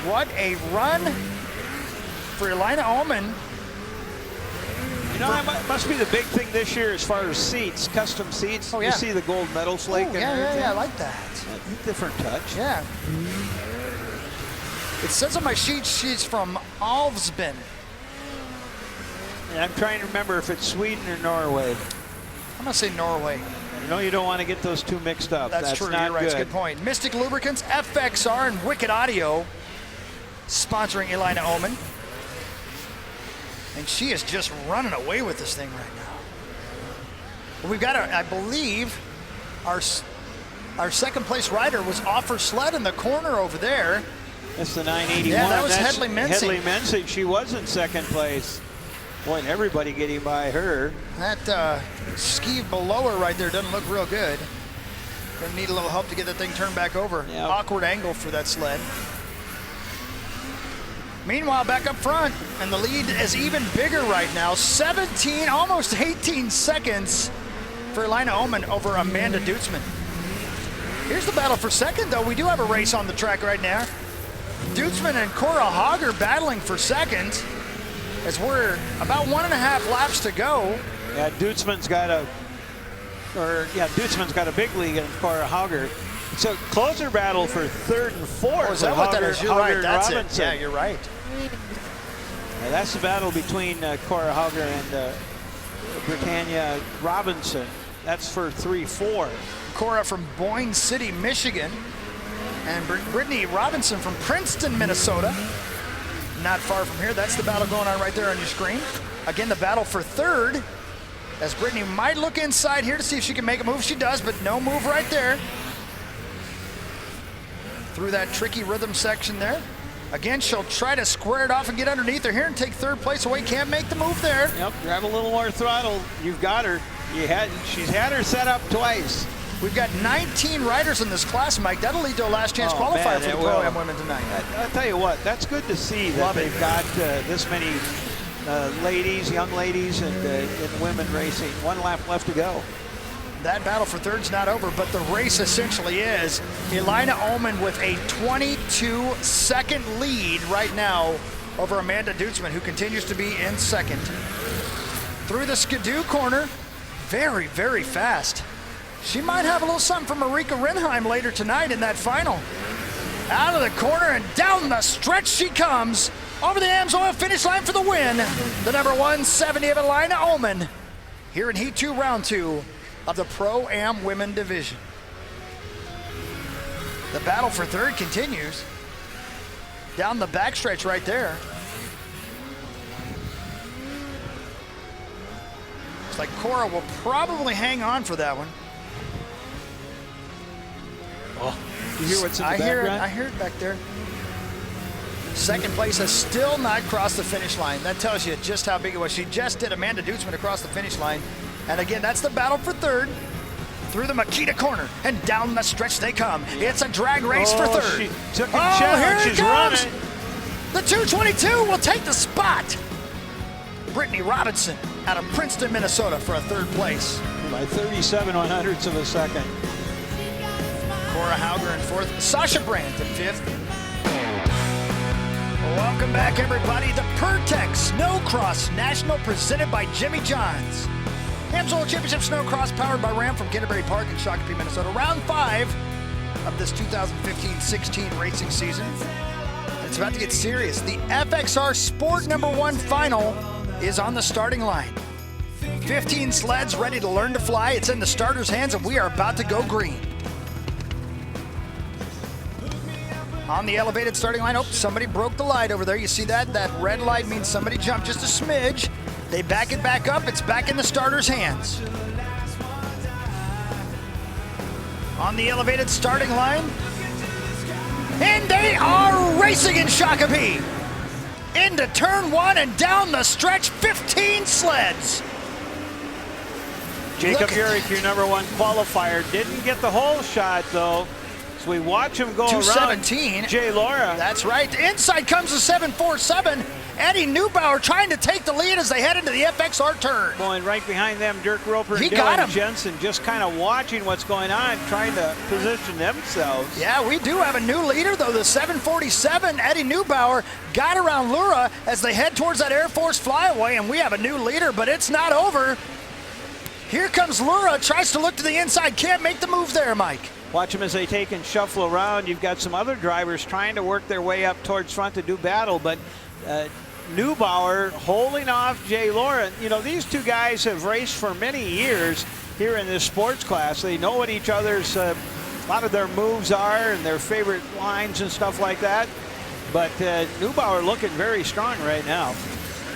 What a run for Elina Oman. You know, that must be the big thing this year as far as seats, custom seats. Oh, yeah. You see the gold medal flake and everything. Yeah, I like that. Different touch. Yeah. It says on my sheet she's from Alvsben. And I'm trying to remember if it's Sweden or Norway. I'm going to say Norway. You know, you don't want to get those two mixed up. That's true, not you're right, good. it's a good point. Mystic Lubricants, FXR, and Wicked Audio sponsoring Elina Oman. And she is just running away with this thing right now. Well, we've got, I believe, our second place rider was off her sled in the corner over there. That's the 981. Yeah, that was That's Hadley Mensing. Hadley Mensing, she was in second place. Boy, and everybody getting by her. That skeeve below her right there doesn't look real good. Gonna need a little help to get that thing turned back over. Yep. Awkward angle for that sled. Meanwhile, back up front, and the lead is even bigger right now. 17, almost 18 seconds for Elina Oman over Amanda Dutzman. Here's the battle for second, though. We do have a race on the track right now. Dutzman and Cora Hogger battling for second as we're about 1.5 laps to go. Yeah, Dutzman's got a big lead against Cora Hogger. It's a closer battle for third and fourth. Oh, is that what that is? You're right, that's Robinson. it. Yeah, you're right. Yeah, that's the battle between Cora Hogger and Britannia Robinson. That's for 3-4. Cora from Boyne City, Michigan, and Brittany Robinson from Princeton, Minnesota. Not far from here. That's the battle going on right there on your screen. Again, the battle for third, as Brittany might look inside here to see if she can make a move. She does, but no move right there. Through that tricky rhythm section there. Again, she'll try to square it off and get underneath her here and take third place away. Can't make the move there. Yep, grab a little more throttle. You've got her. She's had her set up twice. We've got 19 riders in this class, Mike. That'll lead to a last chance qualifier man, for the it Pro-Am will. women tonight. I'll tell you what, that's good to see that they've got this many ladies, young ladies, and women racing. 1 lap left to go. That battle for third's not over, but the race essentially is. Elina Oman with a 22-second lead right now over Amanda Dutzman, who continues to be in second. Through the skidoo corner, very, very fast. She might have a little something from Marika Rinheim later tonight in that final. Out of the corner and down the stretch she comes. Over the AMSOIL finish line for the win. The number 170 of Elina Oman here in Heat 2, round 2 of the Pro-Am Women Division. The battle for third continues. Down the backstretch right there. Looks like Cora will probably hang on for that one. Oh, you hear what's in the I background? hear it back there. Second place has still not crossed the finish line. That tells you just how big it was. She just did Amanda Dutzman across the finish line. And again, that's the battle for third. Through the Makita corner and down the stretch they come. It's a drag race for third. She took a here challenge. it She's comes. running. The 222 will take the spot. Brittany Robinson out of Princeton, Minnesota for a third place. By 37/100ths of a second. Cora Hauger in fourth. Sasha Brandt in fifth. Welcome back, everybody. The Pertex Snowcross National presented by Jimmy John's. AMSOIL Championship Snowcross powered by Ram from Canterbury Park in Shakopee, Minnesota. Round 5 of this 2015-16 racing season. And it's about to get serious. The FXR Sport #1 final is on the starting line. 15 sleds ready to learn to fly. It's in the starters' hands, and we are about to go green. On the elevated starting line, oh, somebody broke the light over there. You see that? That red light means somebody jumped just a smidge. They back it back up. It's back in the starters' hands. On the elevated starting line, and they are racing in Shakopee. Into turn 1 and down the stretch, 15 sleds. Jacob Urich, your #1 qualifier, didn't get the whole shot though. So we watch him go 217. around Jay Laura. That's right. Inside comes the 747. Eddie Neubauer trying to take the lead as they head into the FXR turn. Going right behind them, Dirk Roper and He got Dylan him. Jensen just kind of watching what's going on, trying to position themselves. Yeah, we do have a new leader, though. The 747, Eddie Neubauer, got around Lura as they head towards that Air Force flyaway, and we have a new leader, but it's not over. Here comes Lura, tries to look to the inside, can't make the move there, Mike. Watch them as they take and shuffle around. You've got some other drivers trying to work their way up towards front to do battle, but Neubauer holding off Jay Laura. You know, these two guys have raced for many years here in this sports class. They know what each other's, a lot of their moves are and their favorite lines and stuff like that. But Neubauer looking very strong right now.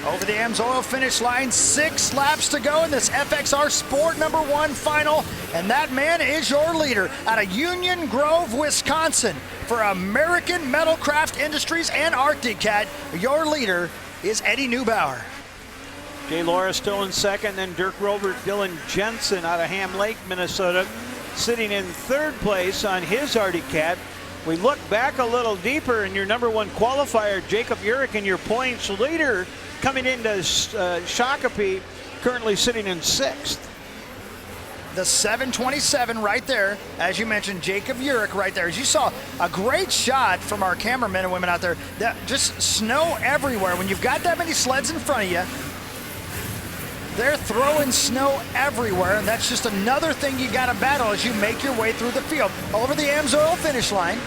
Over the AMSOIL finish line, 6 laps to go in this FXR Sport #1 final. And that man is your leader out of Union Grove, Wisconsin. For American Metalcraft Industries and Arctic Cat, your leader is Eddie Neubauer. Jay Laura still in second, then Dirk Robert, Dylan Jensen out of Ham Lake, Minnesota, sitting in third place on his Arctic Cat. We look back a little deeper in your #1 qualifier, Jacob Urich, and your points leader coming into Shakopee, currently sitting in 6th. The 727 right there, as you mentioned, Jacob Urich right there. As you saw, a great shot from our cameramen and women out there. That just snow everywhere. When you've got that many sleds in front of you, they're throwing snow everywhere, and that's just another thing you got to battle as you make your way through the field. Over the AMSOIL finish line.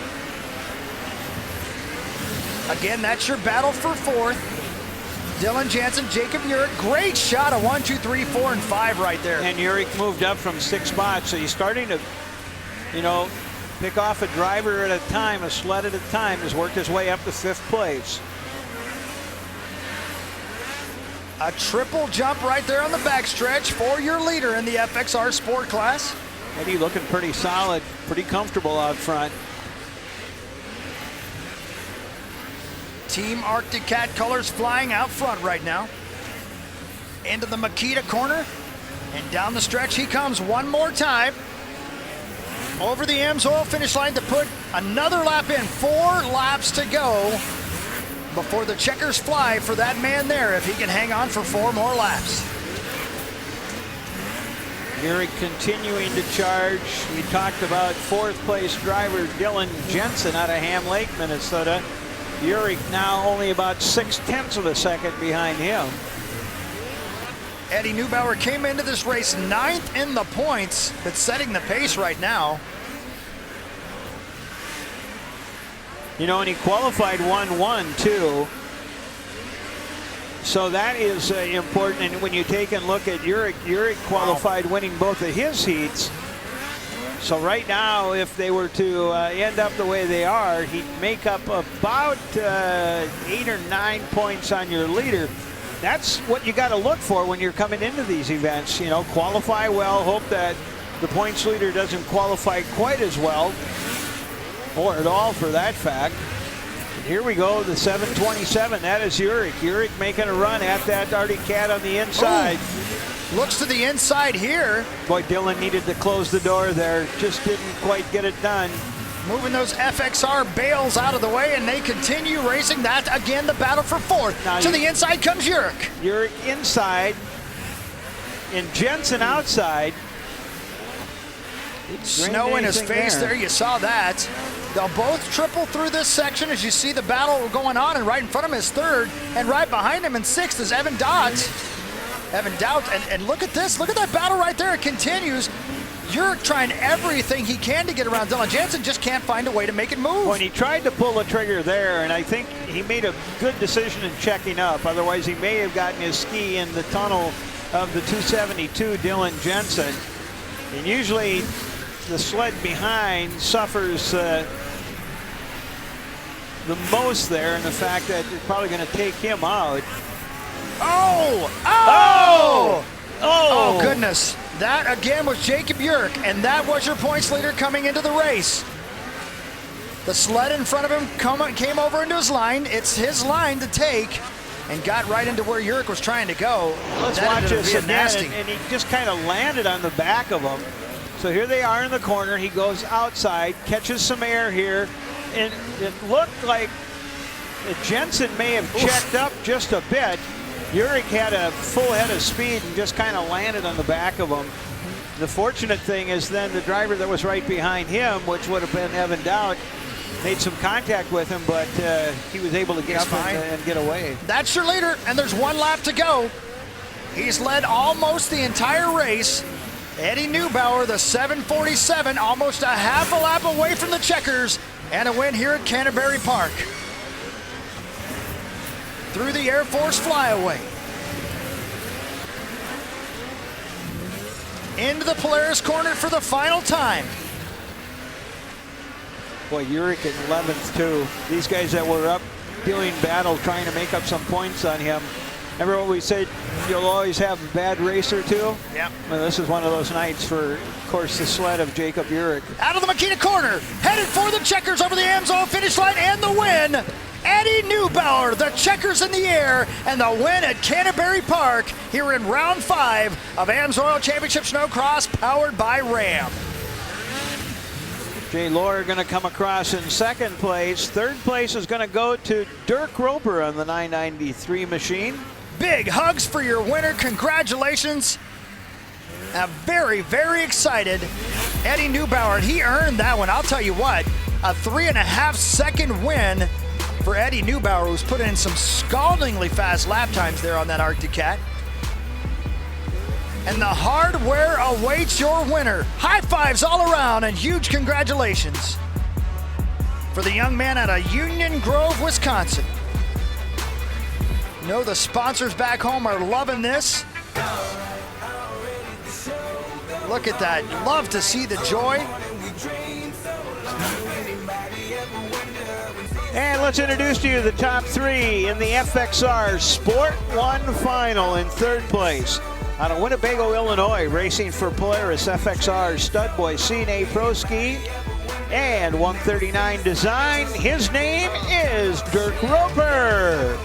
Again, that's your battle for 4th. Dylan Jensen, Jacob Urich, great shot of 1, 2, 3, 4, and 5 right there. And Urich moved up from 6 spots, so he's starting to, you know, pick off a driver at a time, a sled at a time, has worked his way up to 5th place. A triple jump right there on the backstretch for your leader in the FXR Sport class. Eddie looking pretty solid, pretty comfortable out front. Team Arctic Cat colors flying out front right now. Into the Makita corner, and down the stretch he comes one more time. Over the AMSOIL finish line to put another lap in. 4 laps to go before the checkers fly for that man there, if he can hang on for 4 more laps. Urich continuing to charge. We talked about 4th place driver Dylan Jensen out of Ham Lake, Minnesota. Urich now only about 0.6 of a second behind him. Eddie Neubauer came into this race 9th in the points, but setting the pace right now. You know, and he qualified 1-1 too. So that is important. And when you take a look at Urich qualified winning both of his heats. So right now, if they were to end up the way they are, he'd make up about 8 or 9 points on your leader. That's what you got to look for when you're coming into these events. You know, qualify well, hope that the points leader doesn't qualify quite as well, or at all for that fact. And here we go, the 727, that is Urich. Urich making a run at that Arctic Cat on the inside. Ooh, looks to the inside here. Boy, Dylan needed to close the door there, just didn't quite get it done. moving those FXR bales out of the way, and they continue racing. That, again, the battle for fourth. Now To the inside comes Yurik. Yurik inside, and Jensen outside. Snow in his face there, you saw that. They'll both triple through this section as you see the battle going on, and right in front of him is third, and right behind him in sixth is Evan Dowd. And look at this, look at that battle right there, it continues. Yurik trying everything he can to get around Dylan. Jensen just can't find a way to make it move. When he tried to pull the trigger there, and I think he made a good decision in checking up, otherwise he may have gotten his ski in the tunnel of the 272 Dylan Jensen. And usually the sled behind suffers the most there, and the fact that it's probably going to take him out. Oh, goodness. That, again, was Jacob Yurik, and that was your points leader coming into the race. The sled in front of him came over into his line. It's his line to take, and got right into where Yurik was trying to go. Let's watch this again, and he just kind of landed on the back of him. So here they are in the corner. He goes outside, catches some air here, and it looked like Jensen may have checked up just a bit. Yurik had a full head of speed and just kind of landed on the back of him. The fortunate thing is then the driver that was right behind him, which would have been Evan Dowd, made some contact with him, but he was able to get up and get away. That's your leader, and there's one lap to go. He's led almost the entire race. Eddie Neubauer, the 747, almost a half a lap away from the checkers, and a win here at Canterbury Park. Through the Air Force flyaway. Into the Polaris corner for the final time. Boy, Yurik in 11th too. These guys that were up doing battle, trying to make up some points on him. Remember what we said, you'll always have a bad race or two? Yep. Well, this is one of those nights for, of course, the sled of Jacob Yurik. Out of the Makita corner, headed for the checkers over the Amsoil finish line, and the win. Eddie Neubauer, the checkers in the air, and the win at Canterbury Park here in round 5 of Amsoil Championship Snowcross, powered by Ram. Jay Lohr going to come across in second place. Third place is going to go to Dirk Roper on the 993 machine. Big hugs for your winner. Congratulations. I'm very, very excited. Eddie Neubauer, he earned that one. I'll tell you what, a 3.5 second win for Eddie Neubauer, who's put in some scaldingly fast lap times there on that Arctic Cat. And the hardware awaits your winner. High fives all around, and huge congratulations for the young man out of Union Grove, Wisconsin. You know the sponsors back home are loving this. Look at that. Love to see the joy. And let's introduce to you the top 3 in the FXR Sport 1 final. In third place, out of Winnebago, Illinois, racing for Polaris FXR Stud Boy CNA Pro Ski and 139 Design. His name is Dirk Roper.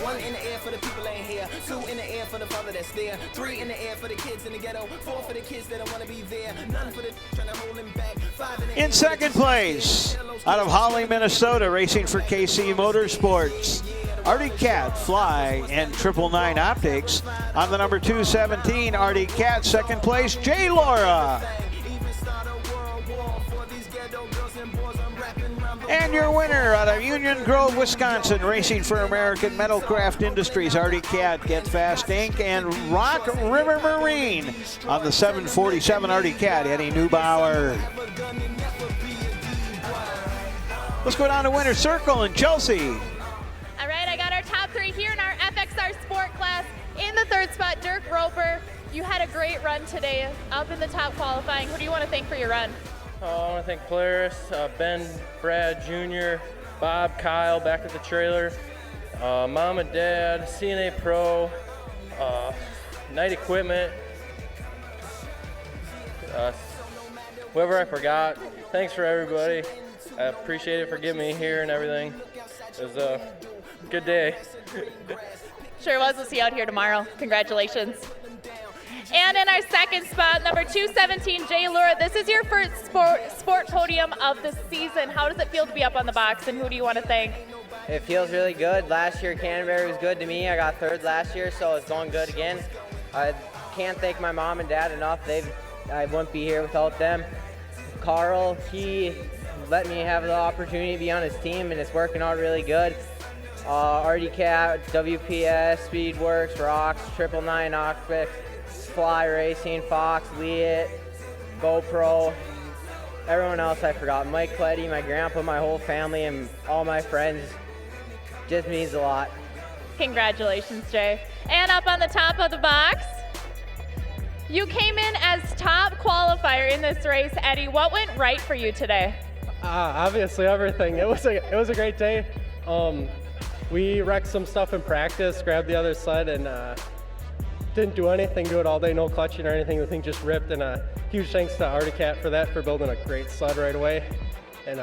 1 in the air for the people ain't here, 2 in the air for the father that's there, 3 in the air for the kids in the ghetto, 4 for the kids that don't want to be there, none for the trying to hold him back, 5 in the In second place, out of Holly, Minnesota, racing for KC Motorsports, Artie Cat, Fly, and 999 Optics. On the number 217, Artie Cat. Second place, Jay Laura. And your winner out of Union Grove, Wisconsin, racing for American Metalcraft Industries, Artie Cat, Get Fast Inc., and Rock River Marine. On the 747, Artie Cat, Eddie Neubauer. Let's go down to winner's circle in Chelsea. All right, I got our top 3 here in our FXR Sport class. In the third spot, Dirk Roper. You had a great run today, up in the top qualifying. Who do you want to thank for your run? I want to thank Polaris, Ben, Brad Jr., Bob, Kyle back at the trailer, Mom and Dad, CNA Pro, Night Equipment, whoever I forgot. Thanks for everybody. I appreciate it for getting me here and everything. It was a good day. Sure was. We'll see you out here tomorrow. Congratulations. And in our second spot, number 217, Jay Lura. This is your first sport podium of the season. How does it feel to be up on the box, and who do you want to thank? It feels really good. Last year, Canterbury was good to me. I got third last year, so it's going good again. I can't thank my mom and dad enough. I wouldn't be here without them. Carl, he let me have the opportunity to be on his team, and it's working out really good. RDCat, WPS, Speedworks, Rocks, 999 Oxfix, Fly Racing, Fox, Leet, GoPro, everyone else I forgot. Mike Cleddy, my grandpa, my whole family, and all my friends. Just means a lot. Congratulations, Jay. And up on the top of the box, you came in as top qualifier in this race. Eddie, what went right for you today? Obviously everything. It was a great day. We wrecked some stuff in practice, grabbed the other sled, and didn't do anything to it all day, no clutching or anything. The thing just ripped, and huge thanks to RDCat for that, for building a great sled right away. And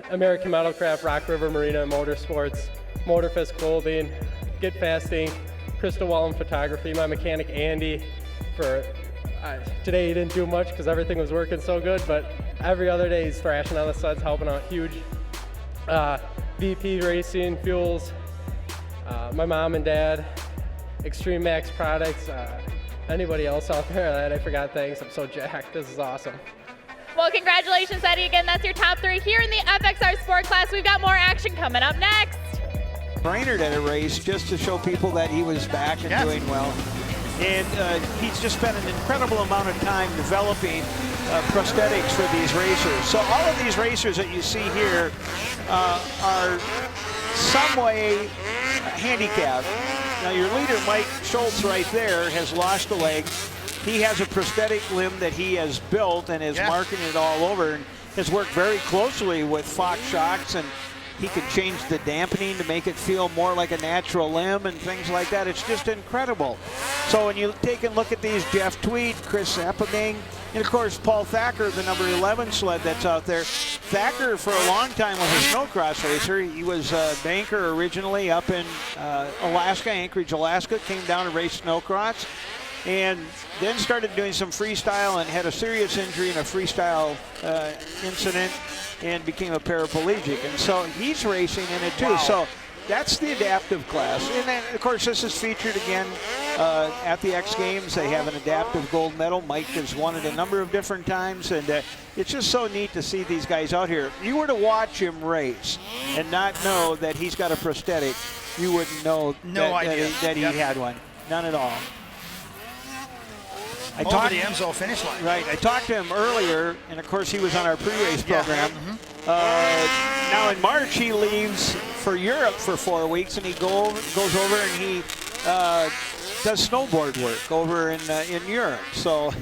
American Metalcraft, Rock River Marina Motorsports, Motorfist Clothing, Get Fasting, Crystal Wallen Photography, my mechanic Andy. For today he didn't do much because everything was working so good, but every other day he's thrashing on the sleds, helping out huge. VP Racing, Fuels, my mom and dad, Extreme Max Products, anybody else out there that I forgot, thanks. I'm so jacked. This is awesome. Well, congratulations, Eddie. Again, that's your top three here in the FXR Sport class. We've got more action coming up next. Brainerd at a race just to show people that he was back and doing well. And he's just spent an incredible amount of time developing prosthetics for these racers. So all of these racers that you see here are some way handicapped. Now your leader, Mike Schultz, right there, has lost a leg. He has a prosthetic limb that he has built and is marking it all over, and has worked very closely with Fox Shocks, and he can change the dampening to make it feel more like a natural limb and things like that. It's just incredible. So when you take a look at these, Jeff Tweed, Chris Eppening, and of course Paul Thacker, the number 11 sled that's out there. Thacker for a long time was a snowcross racer. He was a banker originally up in Alaska, Anchorage, Alaska, came down to race snowcross, and then started doing some freestyle and had a serious injury in a freestyle incident and became a paraplegic. And so he's racing in it too. Wow. So that's the adaptive class. And then, of course, this is featured again at the X Games. They have an adaptive gold medal. Mike has won it a number of different times, and it's just so neat to see these guys out here. If you were to watch him race and not know that he's got a prosthetic, you wouldn't know that he had one. None at all. Over the Emso finish line. Right. I talked to him earlier, and of course he was on our pre-race program. Now in March he leaves for Europe for 4 weeks, and he goes over and he does snowboard work over in Europe. So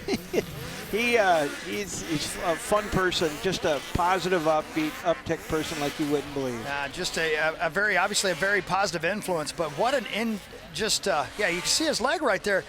he's a fun person, just a positive, upbeat, uptick person like you wouldn't believe. Just obviously a very positive influence. But what you can see his leg right there.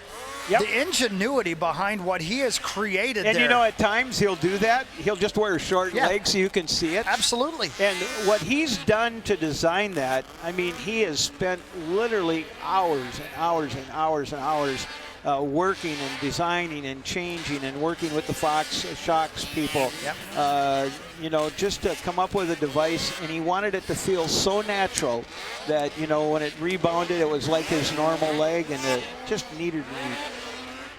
Yep. The ingenuity behind what he has created and there. You know, at times he'll do that. He'll just wear short legs so you can see it. Absolutely. And what he's done to design that, I mean, he has spent literally hours and hours and hours and hours working and designing and changing and working with the Fox Shocks people. Yep. You know, just to come up with a device, and he wanted it to feel so natural that, you know, when it rebounded, it was like his normal leg, and just neater to neat.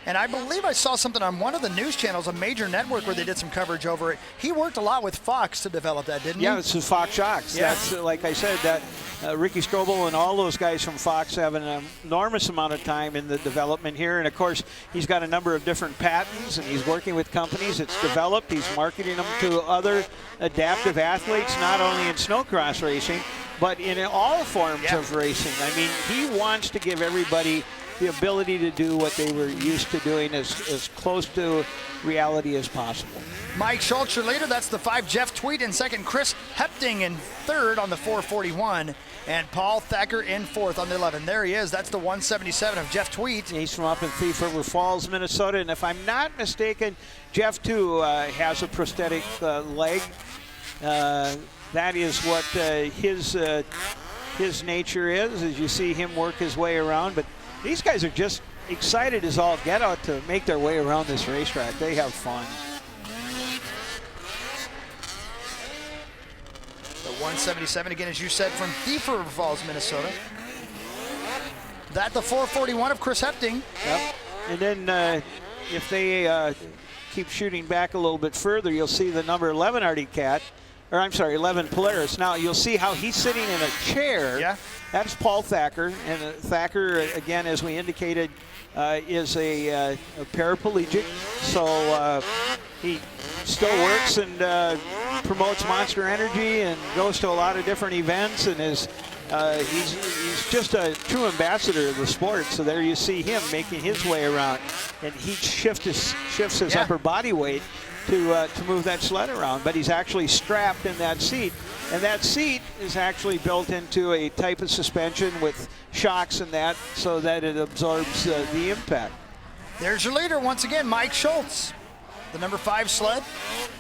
And I believe I saw something on one of the news channels, a major network, where they did some coverage over it. He worked a lot with Fox to develop that, didn't he? Yeah, it's the Fox Shocks. Yeah. That's, like I said, that Ricky Strobel and all those guys from Fox have an enormous amount of time in the development here. And, of course, he's got a number of different patents, and he's working with companies. It's developed. He's marketing them to other adaptive athletes, not only in snowcross racing, but in all forms of racing. I mean, he wants to give everybody the ability to do what they were used to doing as close to reality as possible. Mike Schultz, your leader. That's the 5. Jeff Tweed in second. Chris Hepting in third on the 441. And Paul Thacker in fourth on the 11. There he is. That's the 177 of Jeff Tweed. He's from up in Thief River Falls, Minnesota. And if I'm not mistaken, Jeff, too, has a prosthetic leg. That is what his nature is, as you see him work his way around. But these guys are just excited as all get out to make their way around this racetrack. They have fun. The 177, again, as you said, from Thief River Falls, Minnesota. That the 441 of Chris Hepting. Yep. And then if they keep shooting back a little bit further, you'll see the number 11 Artie Cat, or I'm sorry, 11 Polaris. Now you'll see how he's sitting in a chair. Yeah. That's Paul Thacker, and Thacker, again, as we indicated, is a paraplegic, so he still works and promotes Monster Energy and goes to a lot of different events, and is he's just a true ambassador of the sport. So there you see him making his way around, and he shifts his upper body weight to move that sled around, but he's actually strapped in that seat. And that seat is actually built into a type of suspension with shocks and that, so that it absorbs the impact. There's your leader once again, Mike Schultz. The number 5 sled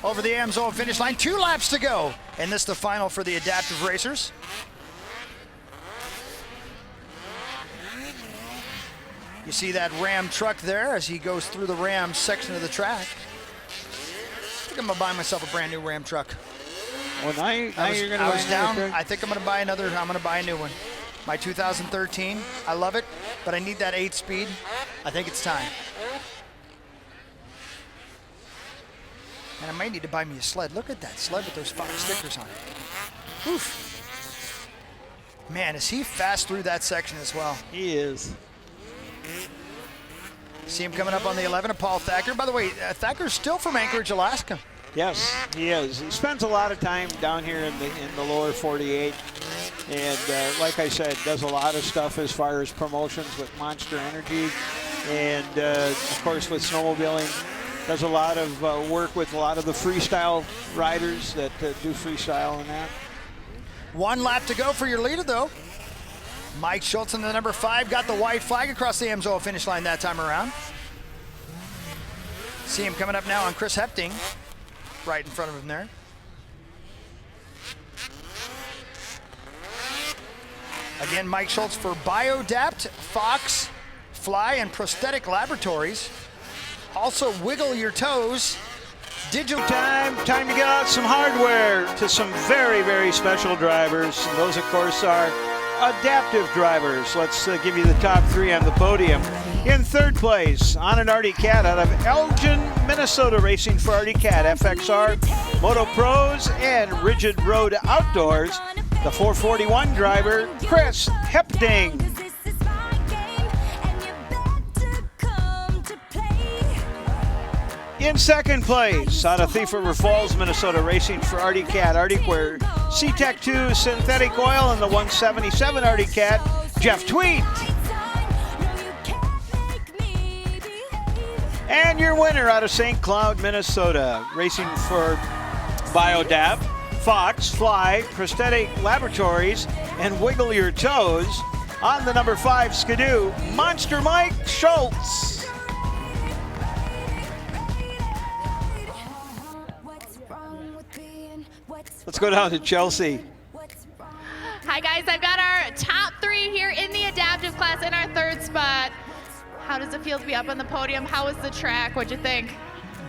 over the Amsoil finish line. 2 laps to go. And this the final for the adaptive racers. You see that Ram truck there as he goes through the Ram section of the track. I think I'm gonna buy myself a brand new Ram truck. Well, now you're going to I was down. I think I'm going to buy another. I'm going to buy a new one. My 2013. I love it, but I need that 8-speed. I think it's time. And I might need to buy me a sled. Look at that sled with those 5 stickers on it. Oof. Man, is he fast through that section as well? He is. See him coming up on the 11 of Paul Thacker. By the way, Thacker's still from Anchorage, Alaska. Yes, he is. He spends a lot of time down here in the lower 48, and like I said, does a lot of stuff as far as promotions with Monster Energy, and of course with snowmobiling. Does a lot of work with a lot of the freestyle riders that do freestyle and that. 1 lap to go for your leader, though. Mike Schultz in the number 5 got the white flag across the Amsoil finish line that time around. See him coming up now on Chris Hepting. Right in front of him there. Again, Mike Schultz for Biodapt, Fox, Fly, and Prosthetic Laboratories. Also, Wiggle Your Toes. Digital Time to get out some hardware to some very, very special drivers. And those, of course, are adaptive drivers. Let's give you the top 3 on the podium. In 3rd place, on an Artie Cat out of Elgin, Minnesota, racing for Artie Cat, FXR, Moto Pros, and Rigid Road Outdoors, the 441 driver, Chris Hepting. In 2nd place, out of Thief River Falls, Minnesota, racing for Artie Cat, Arctic-Wear C-Tech 2 synthetic oil, and the 177 Artie Cat, Jeff Tweed. And your winner out of St. Cloud, Minnesota, racing for Biodapt, Fox, Fly, Prosthetic Laboratories, and Wiggle Your Toes, on the number 5 Skidoo, Monster Mike Schultz. Let's go down to Chelsea. Hi guys, I've got our top 3 here in the adaptive class in our 3rd spot. How does it feel to be up on the podium? How was the track? What'd you think?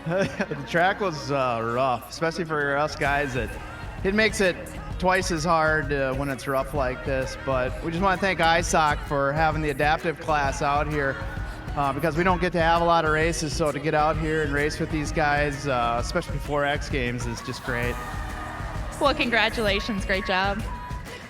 The track was rough, especially for us guys. It makes it twice as hard when it's rough like this, but we just want to thank ISOC for having the adaptive class out here because we don't get to have a lot of races, so to get out here and race with these guys, especially before X Games, is just great. Well, congratulations, great job.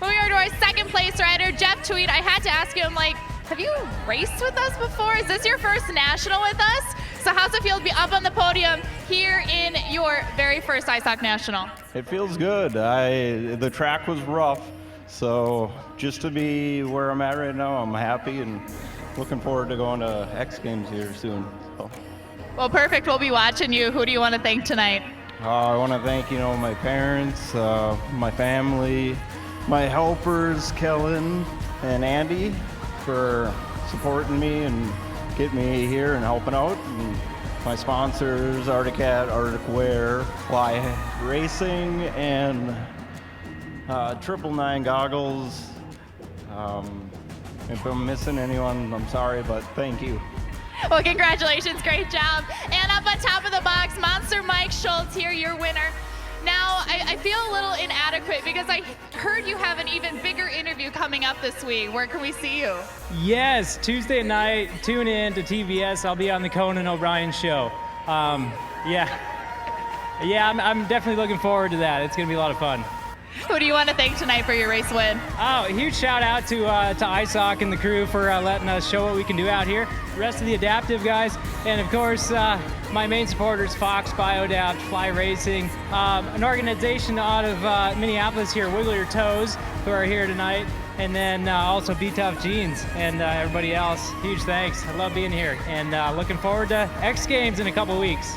Moving over to our 2nd place rider, Jeff Tweed. I had to ask him, have you raced with us before? Is this your first national with us? So how's it feel to be up on the podium here in your very first ISOC National? It feels good. The track was rough, so just to be where I'm at right now, I'm happy and looking forward to going to X Games here soon. So. Well, perfect. We'll be watching you. Who do you want to thank tonight? I want to thank, my parents, my family, my helpers, Kellen and Andy, for supporting me and getting me here and helping out. And my sponsors, Arctic Cat, Arctic Wear, Fly Racing, and 999 Goggles. If I'm missing anyone, I'm sorry, but thank you. Well, congratulations, great job. And up on top of the box, Monster Mike Schultz here, your winner. Now, I feel a little inadequate because I heard you have an even bigger interview coming up this week. Where can we see you? Yes, Tuesday night, tune in to TBS. I'll be on the Conan O'Brien show. Yeah, I'm definitely looking forward to that. It's going to be a lot of fun. Who do you want to thank tonight for your race win? Oh, a huge shout out to ISOC and the crew for letting us show what we can do out here. The rest of the Adaptive guys, and of course, my main supporters, Fox, BioAdapt, Fly Racing, an organization out of Minneapolis here, Wiggle Your Toes, who are here tonight, and then also B-Tough Jeans and everybody else. Huge thanks. I love being here, and looking forward to X Games in a couple weeks.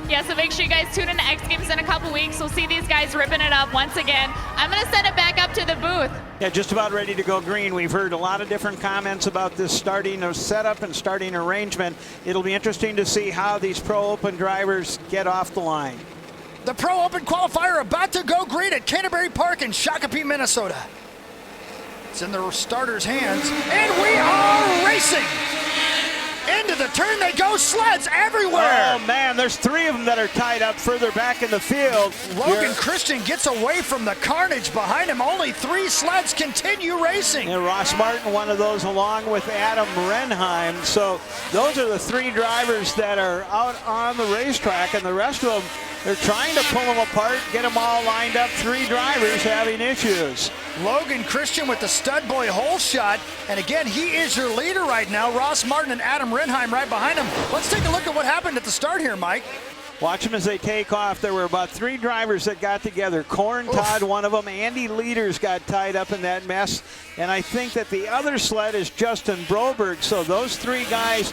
Yeah, so make sure you guys tune in to X Games in a couple weeks. We'll see these guys ripping it up once again. I'm going to send it back up to the booth. Yeah, just about ready to go green. We've heard a lot of different comments about this starting setup and starting arrangement. It'll be interesting to see how these Pro Open drivers get off the line. The Pro Open qualifier about to go green at Canterbury Park in Shakopee, Minnesota. It's in the starters' hands, and we are racing! Into the turn they go, sleds everywhere. Oh man, there's 3 of them that are tied up further back in the field. Logan Christian gets away from the carnage behind him. Only 3 sleds continue racing. And Ross Martin, one of those, along with Adam Renheim. So those are the 3 drivers that are out on the racetrack, and the rest of them, they're trying to pull them apart, get them all lined up. 3 drivers having issues. Logan Christian with the stud boy hole shot, and again, he is your leader right now. Ross Martin and Adam Renheim right behind him. Let's take a look at what happened at the start here, Mike. Watch them as they take off. There were about 3 drivers that got together. Corn Todd, one of them. Andy Leaders got tied up in that mess. And I think that the other sled is Justin Broberg. So those 3 guys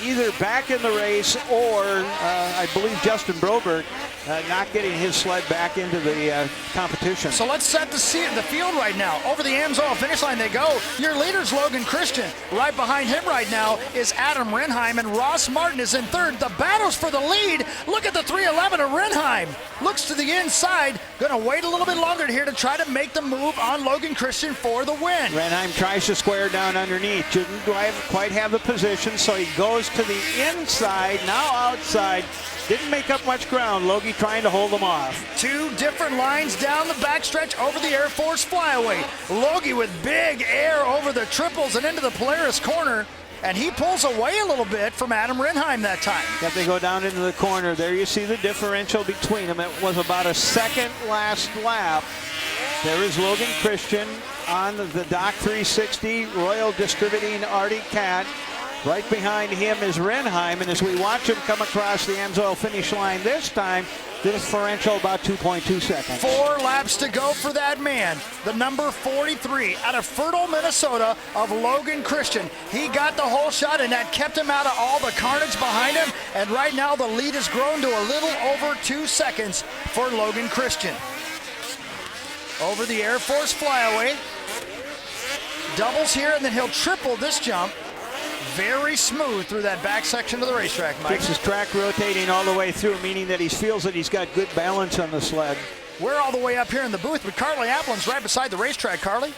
either back in the race or I believe Justin Broberg not getting his sled back into the competition. So let's set the field right now. Over the Amsoil finish line they go. Your leader's Logan Christian. Right behind him right now is Adam Renheim, and Ross Martin is in third. The battle's for the lead. Look at the 311 of Renheim. Looks to the inside. Gonna wait a little bit longer here to try to make the move on Logan Christian for the win. Renheim tries to square down underneath. Didn't quite have the position, so he goes to the inside, now outside. Didn't make up much ground. Logie trying to hold them off. 2 different lines down the backstretch over the Air Force flyaway. Logie with big air over the triples and into the Polaris corner. And he pulls away a little bit from Adam Renheim that time. Yep, they go down into the corner. There you see the differential between them. It was about a second last lap. There is Logan Christian on the Doc 360 Royal Distributing Arctic Cat. Right behind him is Renheim, and as we watch him come across the Amsoil finish line this time, the differential about 2.2 seconds. 4 laps to go for that man. The number 43 out of Fertile, Minnesota of Logan Christian. He got the whole shot, and that kept him out of all the carnage behind him. And right now the lead has grown to a little over 2 seconds for Logan Christian. Over the Air Force flyaway. Doubles here, and then he'll triple this jump. Very smooth through that back section of the racetrack, Mike. Gets his track rotating all the way through, meaning that he feels that he's got good balance on the sled. We're all the way up here in the booth, but Carly Applin's right beside the racetrack. Carly?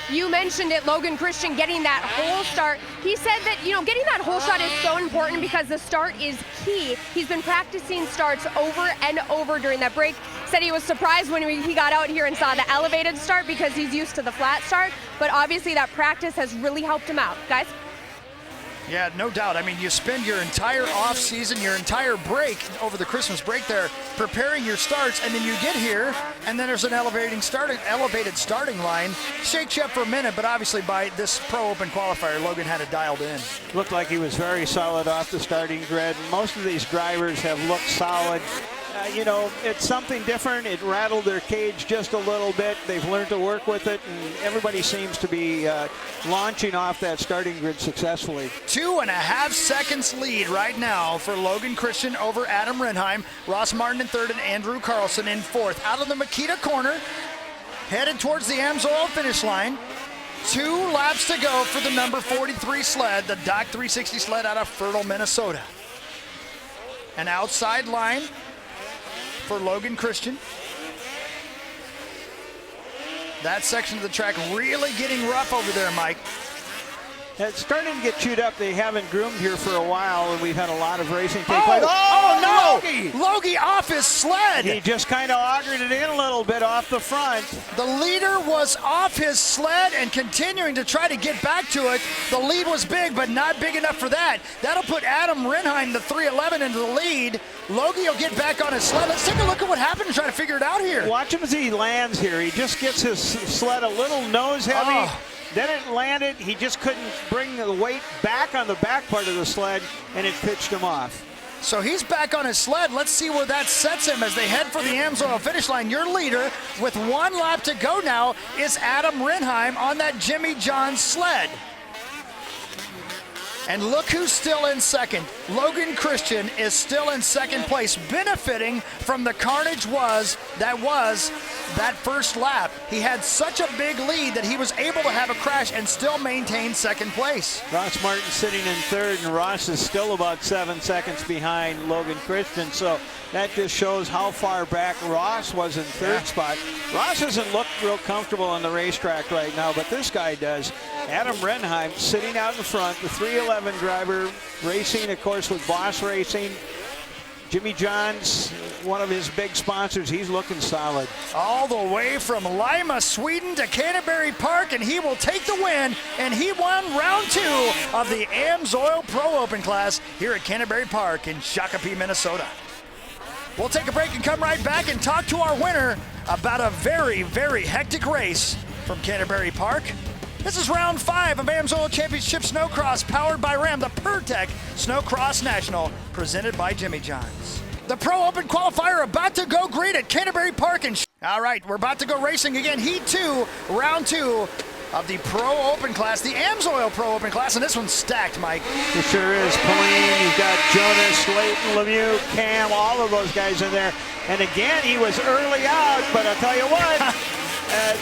You mentioned it, Logan Christian getting that whole start. He said that, getting that whole shot is so important because the start is key. He's been practicing starts over and over during that break. Said he was surprised when he got out here and saw the elevated start because he's used to the flat start, but obviously that practice has really helped him out. Guys? Yeah, no doubt. I mean, you spend your entire off season, your entire break over the Christmas break there, preparing your starts, and then you get here, and then there's an elevated starting line. Shakes you up for a minute, but obviously by this Pro Open qualifier, Logan had it dialed in. Looked like he was very solid off the starting grid. Most of these drivers have looked solid. It's something different. It rattled their cage just a little bit. They've learned to work with it, and everybody seems to be launching off that starting grid successfully. 2.5 seconds lead right now for Logan Christian over Adam Renheim. Ross Martin in third and Andrew Carlson in fourth. Out of the Makita corner, headed towards the Amsoil finish line. 2 laps to go for the number 43 sled, the Doc 360 sled out of Fertile, Minnesota. An outside line for Logan Christian. That section of the track really getting rough over there, Mike. It's starting to get chewed up. They haven't groomed here for a while, and we've had a lot of racing take Oh, place. oh no! Logie! Logie off his sled. He just kind of augured it in a little bit off the front. The leader was off his sled and continuing to try to get back to it. The lead was big, but not big enough for that. That'll put Adam Rinheim, the 311, into the lead. Logie will get back on his sled. Let's take a look at what happened and try to figure it out here. Watch him as he lands here. He just gets his sled a little nose heavy. Oh. Then it landed. He just couldn't bring the weight back on the back part of the sled, and it pitched him off. So he's back on his sled. Let's see where that sets him as they head for the AMSOIL finish line. Your leader, with 1 lap to go now, is Adam Rinheim on that Jimmy John sled. And look who's still in second. Logan Christian is still in second place, benefiting from the carnage that was that first lap. He had such a big lead that he was able to have a crash and still maintain second place. Ross Martin sitting in third, and Ross is still about 7 seconds behind Logan Christian. So that just shows how far back Ross was in third spot. Ross doesn't look real comfortable on the racetrack right now, but this guy does. Adam Rinheim sitting out in front, the 311 driver, racing, of course, with Boss Racing. Jimmy John's one of his big sponsors. He's looking solid. All the way from Lima, Sweden to Canterbury Park, and he will take the win. And he won round 2 of the AMSOIL Pro Open class here at Canterbury Park in Shakopee, Minnesota. We'll take a break and come right back and talk to our winner about a very, very hectic race from Canterbury Park. This is round 5 of AMSOIL Championship Snowcross, powered by Ram, the PurTech Snowcross National, presented by Jimmy John's. The Pro Open qualifier about to go green at Canterbury Park. All right, we're about to go racing again. Heat 2, round 2 of the Pro Open class, the AMSOIL Pro Open class, and this one's stacked, Mike. It sure is. Pauline, you've got Jonas, Leighton, Lemieux, Cam, all of those guys in there. And again, he was early out, but I'll tell you what,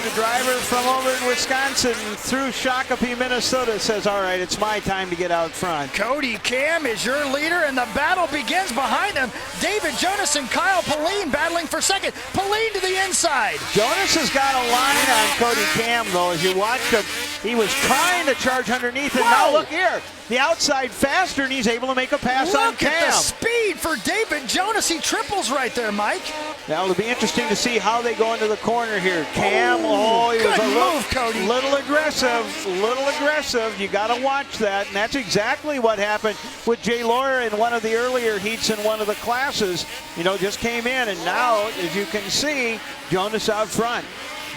the driver from over in Wisconsin through Shakopee, Minnesota says, all right, it's my time to get out front. Cody Cam is your leader, and the battle begins behind him. David Jonas and Kyle Pauline battling for second. Pauline to the inside. Jonas has got a line on Cody Cam, though. As you watch him, he was trying to charge underneath, and now look here. The outside faster, and he's able to make a pass on Cam. Look at the speed for David Jonas. He triples right there, Mike. Now it'll be interesting to see how they go into the corner here. Cam, he was a little aggressive. You got to watch that, and that's exactly what happened with Jay Laura in one of the earlier heats in one of the classes. You know, just came in, and now, as you can see, Jonas out front.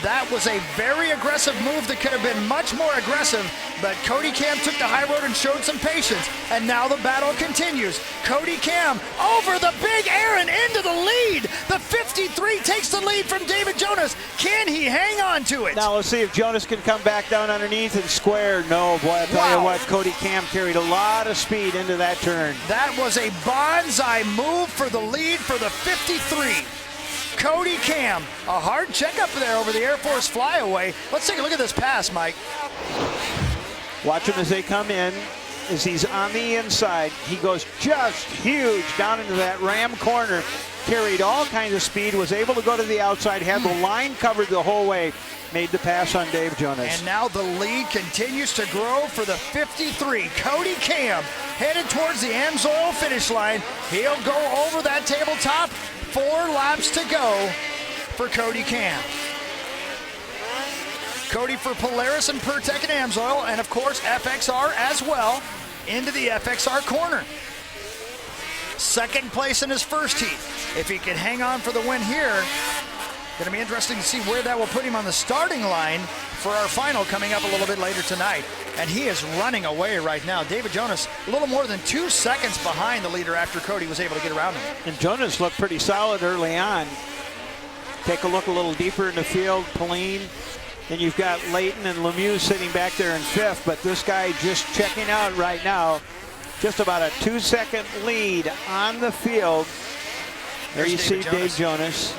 That was a very aggressive move that could have been much more aggressive, but Cody Cam took the high road and showed some patience, and now the battle continues. Cody Cam over the big air and into the lead. The 53 takes the lead from David Jonas. Can he hang on to it? Now let's see if Jonas can come back down underneath and square. No, boy, I tell you what, Cody Cam carried a lot of speed into that turn. That was a bonsai move for the lead for the 53. Cody Cam, a hard checkup there over the Air Force flyaway. Let's take a look at this pass, Mike. Watch him as they come in. As he's on the inside, he goes just huge down into that ram corner. Carried all kinds of speed, was able to go to the outside, had the line covered the whole way, made the pass on Dave Jonas. And now the lead continues to grow for the 53. Cody Cam headed towards the AMSOIL finish line. He'll go over that tabletop. 4 laps to go for Cody Cam. Cody for Polaris and PurTech and AMSOIL, and of course FXR as well, into the FXR corner. Second place in his first heat. If he can hang on for the win here, gonna be interesting to see where that will put him on the starting line for our final coming up a little bit later tonight. And he is running away right now. David Jonas, a little more than 2 seconds behind the leader after Cody was able to get around him. And Jonas looked pretty solid early on. Take a look a little deeper in the field, Pauline. Then you've got Leighton and Lemieux sitting back there in 5th, but this guy just checking out right now. Just about a 2-second lead on the field. There you see Dave Jonas.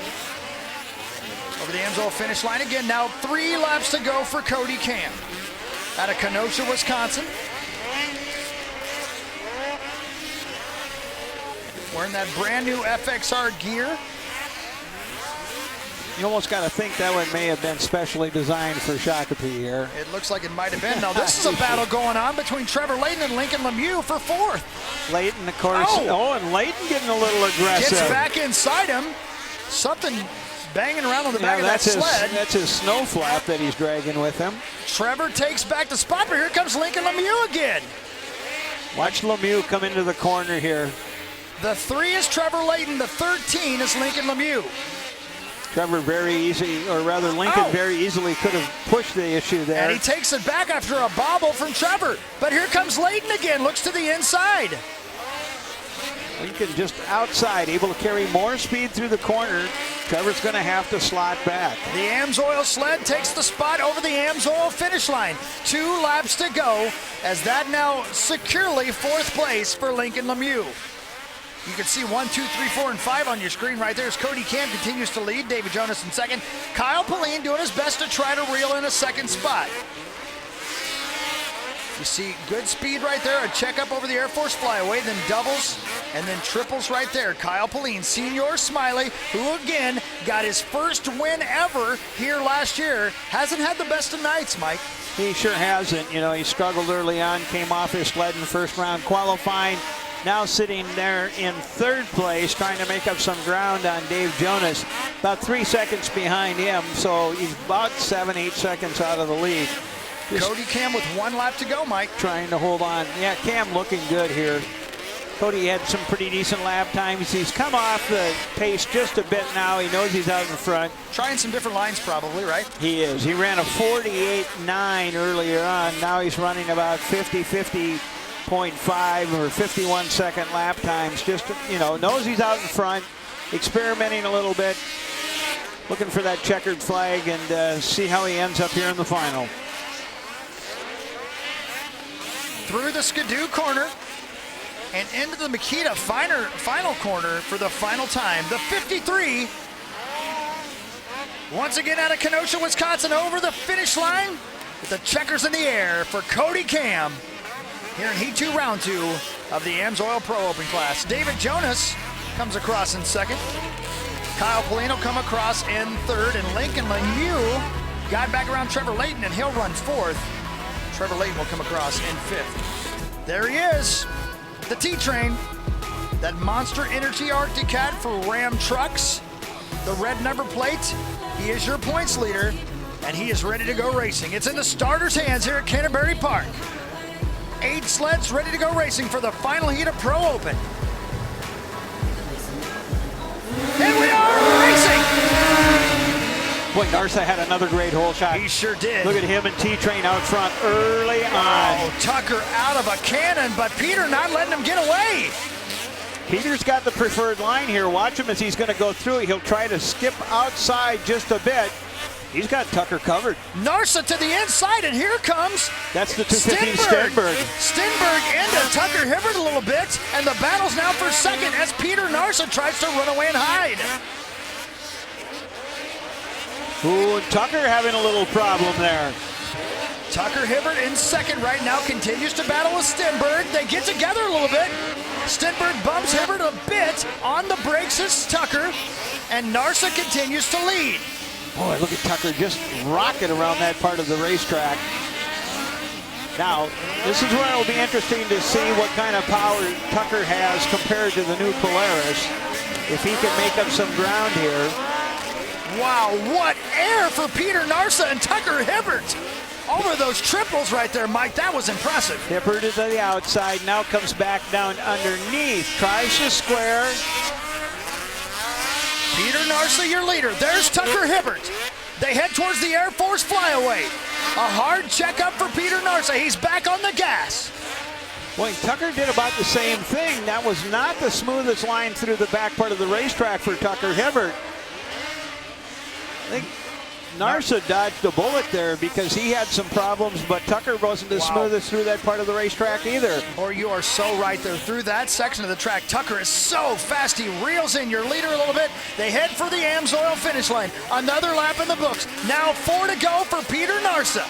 Over the AMSOIL finish line again. Now 3 laps to go for Cody Cam out of Kenosha, Wisconsin. Wearing that brand new FXR gear. You almost got to think that one may have been specially designed for Shakopee here. It looks like it might have been. Now, this is a battle going on between Trevor Layton and Lincoln Lemieux for fourth. Layton, of course. Oh, and Layton getting a little aggressive. Gets back inside him. Something banging around on the back of that sled. That's his snow flap that he's dragging with him. Trevor takes back the spot, but here comes Lincoln Lemieux again. Watch Lemieux come into the corner here. The 3 is Trevor Layton. The 13 is Lincoln Lemieux. Trevor very easy, or rather Lincoln very easily could have pushed the issue there. And he takes it back after a bobble from Trevor. But here comes Layton again, looks to the inside. Lincoln just outside, able to carry more speed through the corner. Trevor's going to have to slot back. The AMSOIL sled takes the spot over the AMSOIL finish line. 2 laps to go, as that now securely 4th place for Lincoln Lemieux. You can see 1, 2, 3, 4, and 5 on your screen right there as Cody Cam continues to lead. David Jonas in second. Kyle Pauline doing his best to try to reel in a second spot. You see good speed right there, a checkup over the Air Force flyaway, then doubles, and then triples right there. Kyle Pauline, Senior Smiley, who again got his first win ever here last year, hasn't had the best of nights, Mike. He sure hasn't. You know, he struggled early on, came off his sled in first round qualifying. Now sitting there in 3rd place, trying to make up some ground on Dave Jonas. About 3 seconds behind him, so he's about 7, 8 seconds out of the lead. Just Cody Cam with 1 lap to go, Mike. Trying to hold on. Yeah, Cam looking good here. Cody had some pretty decent lap times. He's come off the pace just a bit now. He knows he's out in front. Trying some different lines probably, right? He is. He ran a 48.9 earlier on. Now he's running about 50.5 or 51-second lap times. Just, you know, knows he's out in front, experimenting a little bit, looking for that checkered flag and see how he ends up here in the final. Through the Skidoo corner and into the Makita final corner for the final time. The 53, once again out of Kenosha, Wisconsin, over the finish line with the checkers in the air for Cody Cam here in Heat 2, Round 2 of the AMSOIL Pro Open class. David Jonas comes across in 2nd. Kyle Pauline will come across in 3rd, and Lincoln Lemieux got back around Trevor Layton, and he'll run 4th. Trevor Layton will come across in 5th. There he is, the T-Train, that Monster Energy Arctic Cat for Ram Trucks, the red number plate. He is your points leader, and he is ready to go racing. It's in the starter's hands here at Canterbury Park. 8 sleds ready to go racing for the final heat of Pro Open. And we are racing! Boy, Narsa had another great hole shot. He sure did. Look at him and T-Train out front early on. Oh, Tucker out of a cannon, but Peter not letting him get away. Peter's got the preferred line here. Watch him as he's going to go through. He'll try to skip outside just a bit. He's got Tucker covered. Narsa to the inside, and here comes that's the 215 Stenberg. Stenberg into Tucker Hibbert a little bit, and the battle's now for 2nd as Peter Narsa tries to run away and hide. Ooh, and Tucker having a little problem there. Tucker Hibbert in 2nd right now, continues to battle with Stenberg. They get together a little bit. Stenberg bumps Hibbert a bit. On the brakes is Tucker, and Narsa continues to lead. Boy, look at Tucker just rocket around that part of the racetrack. Now, this is where it'll be interesting to see what kind of power Tucker has compared to the new Polaris. If he can make up some ground here. Wow, what air for Peter Narsa and Tucker Hibbert. Over those triples right there, Mike, that was impressive. Hibbert is on the outside, now comes back down underneath, tries to square. Peter Narsa, your leader. There's Tucker Hibbert. They head towards the Air Force flyaway. A hard checkup for Peter Narsa. He's back on the gas. Well, Tucker did about the same thing. That was not the smoothest line through the back part of the racetrack for Tucker Hibbert. I think Narsa dodged a bullet there because he had some problems, but Tucker wasn't the smoothest through that part of the racetrack either. Or you are so right there. Through that section of the track, Tucker is so fast. He reels in your leader a little bit. They head for the AMSOIL finish line. Another lap in the books. Now 4 to go for Peter Narsa.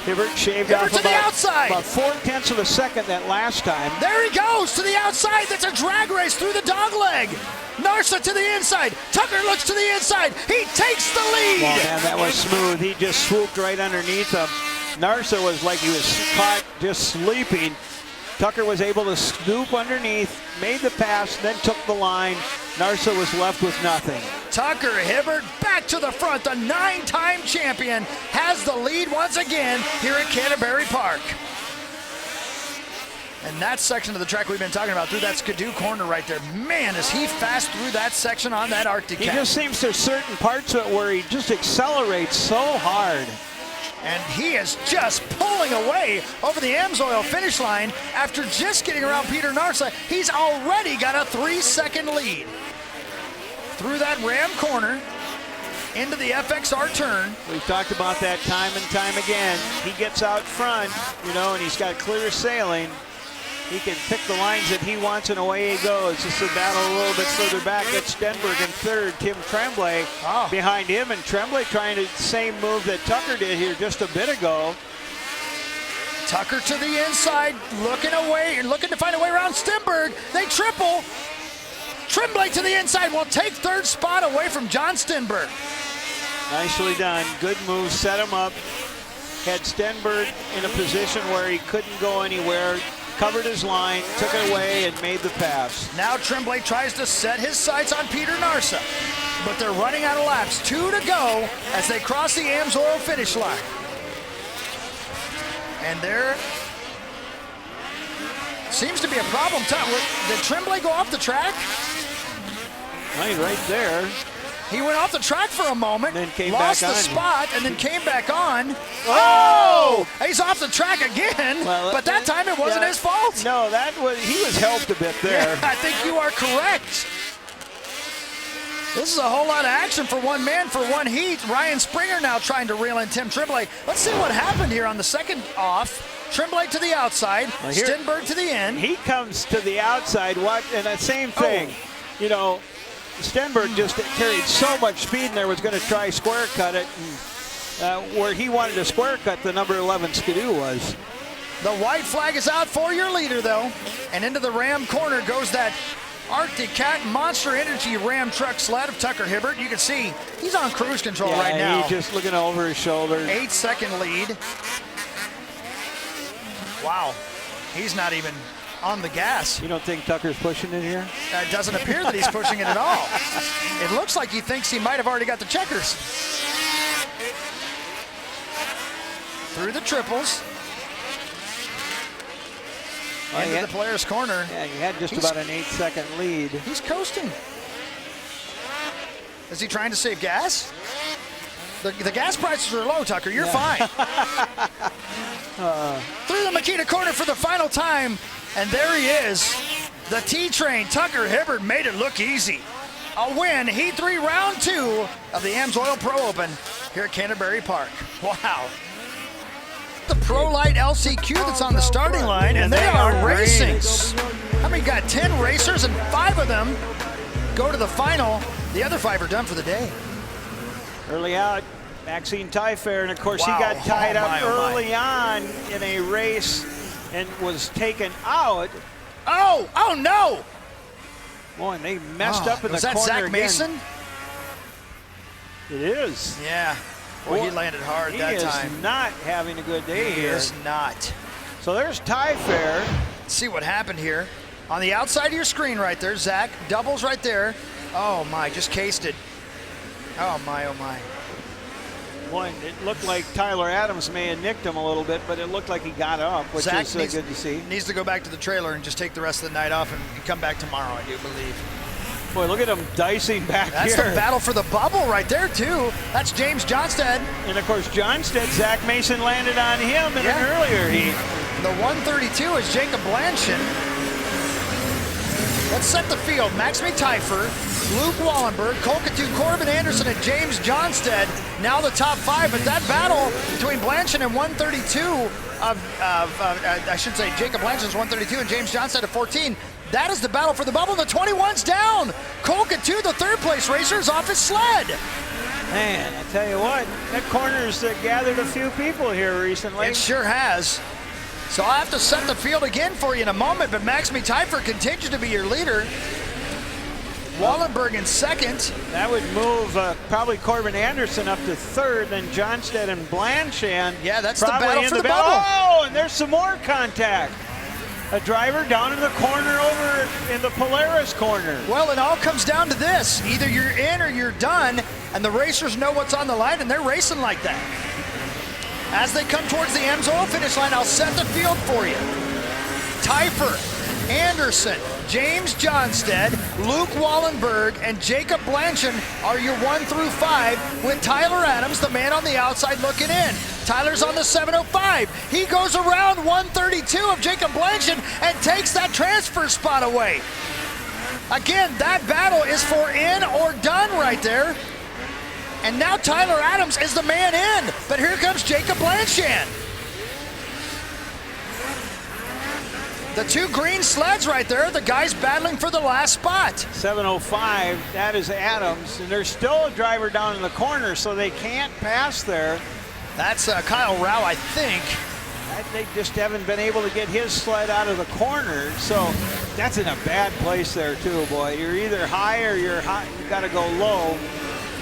Hibbert shaved Hibbert off to the outside. about 0.4 of a second that last time. There he goes to the outside. That's a drag race through the dog leg. Narsa to the inside. Tucker looks to the inside. He takes the lead. Oh, man, that was smooth. He just swooped right underneath him. Narsa was like he was caught just sleeping. Tucker was able to scoop underneath, made the pass, then took the line. Narsa was left with nothing. Tucker Hibbert back to the front. The 9-time champion has the lead once again here at Canterbury Park. And that section of the track we've been talking about through that skidoo corner right there. Man, is he fast through that section on that Arctic Cat. He just seems there's certain parts of it where he just accelerates so hard. And he is just pulling away over the Amsoil finish line after just getting around Peter Narsa. He's already got a 3-second lead. Through that ram corner, into the FXR turn. We've talked about that time and time again. He gets out front, you know, and he's got clear sailing. He can pick the lines that he wants, and away he goes. Just a battle a little bit further back. It's Stenberg in third. Tim Tremblay behind him, and Tremblay trying the same move that Tucker did here just a bit ago. Tucker to the inside, looking away and looking to find a way around Stenberg. They triple. Tremblay to the inside will take third spot away from John Stenberg. Nicely done. Good move, set him up. Had Stenberg in a position where he couldn't go anywhere. Covered his line, took it away, and made the pass. Now Tremblay tries to set his sights on Peter Narsa, but they're running out of laps. 2 to go as they cross the Amsoil finish line. And there seems to be a problem. Did Tremblay go off the track? Right there. He went off the track for a moment, then came lost back the on. spot, and then came back on. Oh! He's off the track again, but that time it wasn't his fault. No, he was helped a bit there. Yeah, I think you are correct. This is a whole lot of action for one man for one heat. Ryan Springer now trying to reel in Tim Tremblay. Let's see what happened here on the second off. Tremblay to the outside, Stenberg to the end. He comes to the outside, and that same thing. You know, Stenberg just carried so much speed and there was going to try square cut it. And, where he wanted to square cut, the number 11 skidoo was. The white flag is out for your leader, though. And into the ram corner goes that Arctic Cat Monster Energy Ram truck sled of Tucker Hibbert. You can see he's on cruise control right now. He's just looking over his shoulder. 8-second lead. Wow, he's not even on the gas. You don't think Tucker's pushing it here? It doesn't appear that he's pushing it at all. It looks like he thinks he might have already got the checkers. Through the triples. Into the player's corner. Yeah, he had just about an 8-second lead. He's coasting. Is he trying to save gas? The gas prices are low, Tucker. You're fine. Through the Makita corner for the final time. And there he is. The T-Train, Tucker Hibbert, made it look easy. A win, Heat 3, Round 2 of the Amsoil Pro Open here at Canterbury Park. Wow. The Pro Lite LCQ that's on the starting line, and they are racing. I mean, got 10 racers, and 5 of them go to the final. The other 5 are done for the day. Early out, Maxine Tyfair, and of course he got tied up early on in a race and was taken out. Oh no! Boy, and they messed up in the corner. Was that Zach Mason? It is. Yeah. Boy, he landed hard that time. He is not having a good day here. He is not. So there's Tyfair. Let's see what happened here. On the outside of your screen right there, Zach, doubles right there. Oh my, just cased it. Oh my, oh my. Boy, it looked like Tyler Adams may have nicked him a little bit, but it looked like he got up, which Zach is good to see. Needs to go back to the trailer and just take the rest of the night off and come back tomorrow, I do believe. Boy, look at him dicing back That's here. That's the battle for the bubble right there, too. That's James Johnstead. And, of course, Johnstead, Zach Mason landed on him in an earlier heat. The 132 is Jacob Blanchen. Let's set the field. Maxime Tyfer, Luke Wallenberg, Colcatu, Corbin Anderson, and James Johnstead. Now the top 5, but that battle between Blanchen and 132 I should say Jacob Blanchen's 132 and James Johnstead at 14. That is the battle for the bubble. The 21's down. Colcatu, the third place racer, is off his sled. Man, I tell you what, that corner's gathered a few people here recently. It sure has. So I'll have to set the field again for you in a moment, but Maxime Teifer continues to be your leader. Wallenberg in second. That would move probably Corbin Anderson up to third, then Johnstedt and Blanchard. Yeah, that's the battle for the bubble. Oh, and there's some more contact. A driver down in the corner over in the Polaris corner. Well, it all comes down to this. Either you're in or you're done, and the racers know what's on the line, and they're racing like that. As they come towards the AMSOIL finish line, I'll set the field for you. Teifer, Anderson, James Johnstedt, Luke Wallenberg, and Jacob Blanchard are your 1 through 5, with Tyler Adams, the man on the outside, looking in. Tyler's on the 705. He goes around 132 of Jacob Blanchard and takes that transfer spot away. Again, that battle is for in or done right there. And now Tyler Adams is the man in, but here comes Jacob Blanchard. The two green sleds right there, the guys battling for the last spot. 705, that is Adams, and there's still a driver down in the corner, so they can't pass there. That's Kyle Rao, I think. They just haven't been able to get his sled out of the corner, so that's in a bad place there too, boy. You're either high or you're high. You got to go low.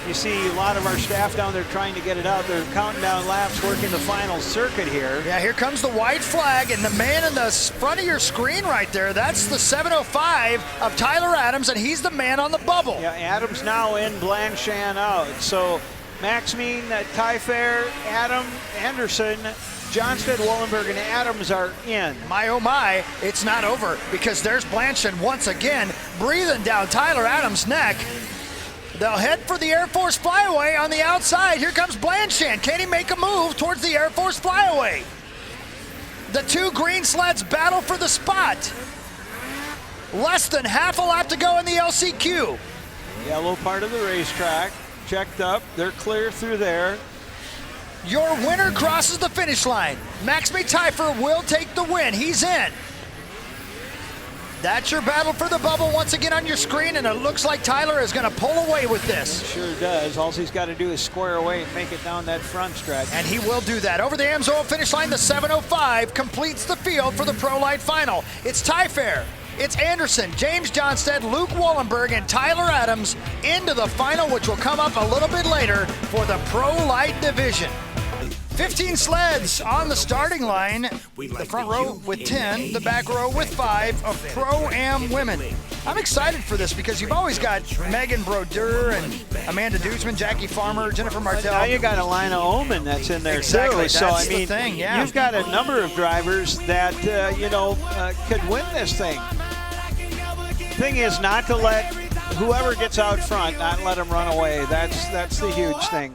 You see a lot of our staff down there trying to get it out. They're counting down laps, working the final circuit here. Yeah, here comes the white flag, and the man in the front of your screen right there, that's the 705 of Tyler Adams, and he's the man on the bubble. Yeah, Adams now in, Blanchard out. So Maxime, Teifer, Adam, Anderson, Johnstedt, Wallenberg, and Adams are in. My oh my, it's not over, because there's Blanchard once again breathing down Tyler Adams' neck. They'll head for the Air Force Flyaway on the outside. Here comes Blanchard. Can he make a move towards the Air Force Flyaway? The two green sleds battle for the spot. Less than half a lap to go in the LCQ. Yellow part of the racetrack. Checked up. They're clear through there. Your winner crosses the finish line. Maxime Teifer will take the win. He's in. That's your battle for the bubble once again on your screen, and it looks like Tyler is going to pull away with this. He sure does. All he's got to do is square away and make it down that front stretch. And he will do that. Over the AMSOIL finish line, the 705 completes the field for the Pro Lite final. It's Teifer, it's Anderson, James Johnstedt, Luke Wallenberg, and Tyler Adams into the final, which will come up a little bit later for the Pro Lite division. 15 sleds on the starting line. The front row with 10, the back row with 5 of Pro-Am women. I'm excited for this because you've always got Megan Brodeur and Amanda Duesman, Jackie Farmer, Jennifer Martell. Now you got Alina Oman that's in there exactly. too. So I mean, the thing, yeah. You've got a number of drivers that could win this thing. Thing is not to let whoever gets out front, not let them run away. That's the huge thing.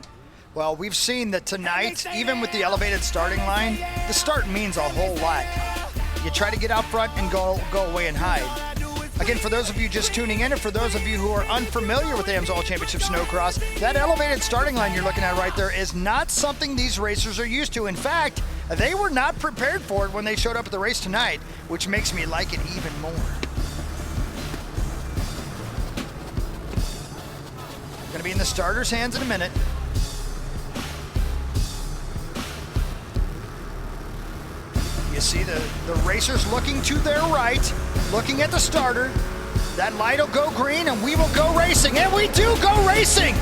Well, we've seen that tonight, even with the elevated starting line, the start means a whole lot. You try to get out front and go away and hide. Again, for those of you just tuning in, and for those of you who are unfamiliar with the AMSOIL Championship Snowcross, that elevated starting line you're looking at right there is not something these racers are used to. In fact, they were not prepared for it when they showed up at the race tonight, which makes me like it even more. Gonna be in the starters' hands in a minute. You see the racers looking to their right, looking at the starter. That light will go green and we will go racing. And we do go racing!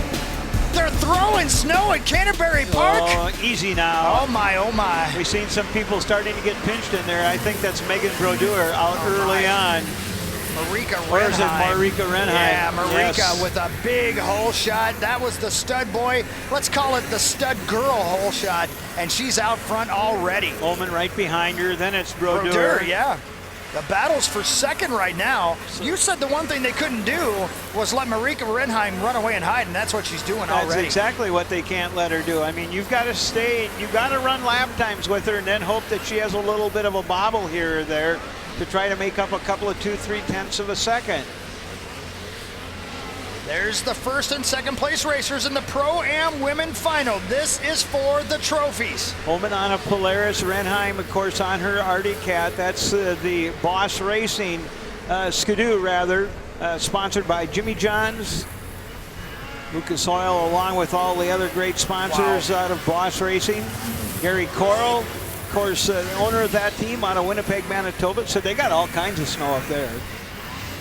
They're throwing snow at Canterbury Park. Oh, easy now. Oh my, oh my. We've seen some people starting to get pinched in there. I think that's Megan Brodeur out early on. Marika Renheim. Or is it Marika Renheim? Yeah, Marika yes. with a big hole shot. That was the stud boy. Let's call it the stud girl hole shot. And she's out front already. Oman right behind her. Then it's Brodeur. Brodeur, yeah. The battle's for second right now. You said the one thing they couldn't do was let Marika Renheim run away and hide, and that's what she's doing already. That's exactly what they can't let her do. I mean, you've got to stay, you've got to run lap times with her and then hope that she has a little bit of a bobble here or there to try to make up a couple of 2-3 tenths of a second. There's the first and second place racers in the Pro-Am Women Final. This is for the trophies. Oman on a Polaris, Renheim, of course, on her Arctic Cat. That's the Boss Racing Skidoo, rather, sponsored by Jimmy John's, Lucas Oil, along with all the other great sponsors out of Boss Racing. Gary Coral, of course, owner of that team out of Winnipeg, Manitoba. So they got all kinds of snow up there.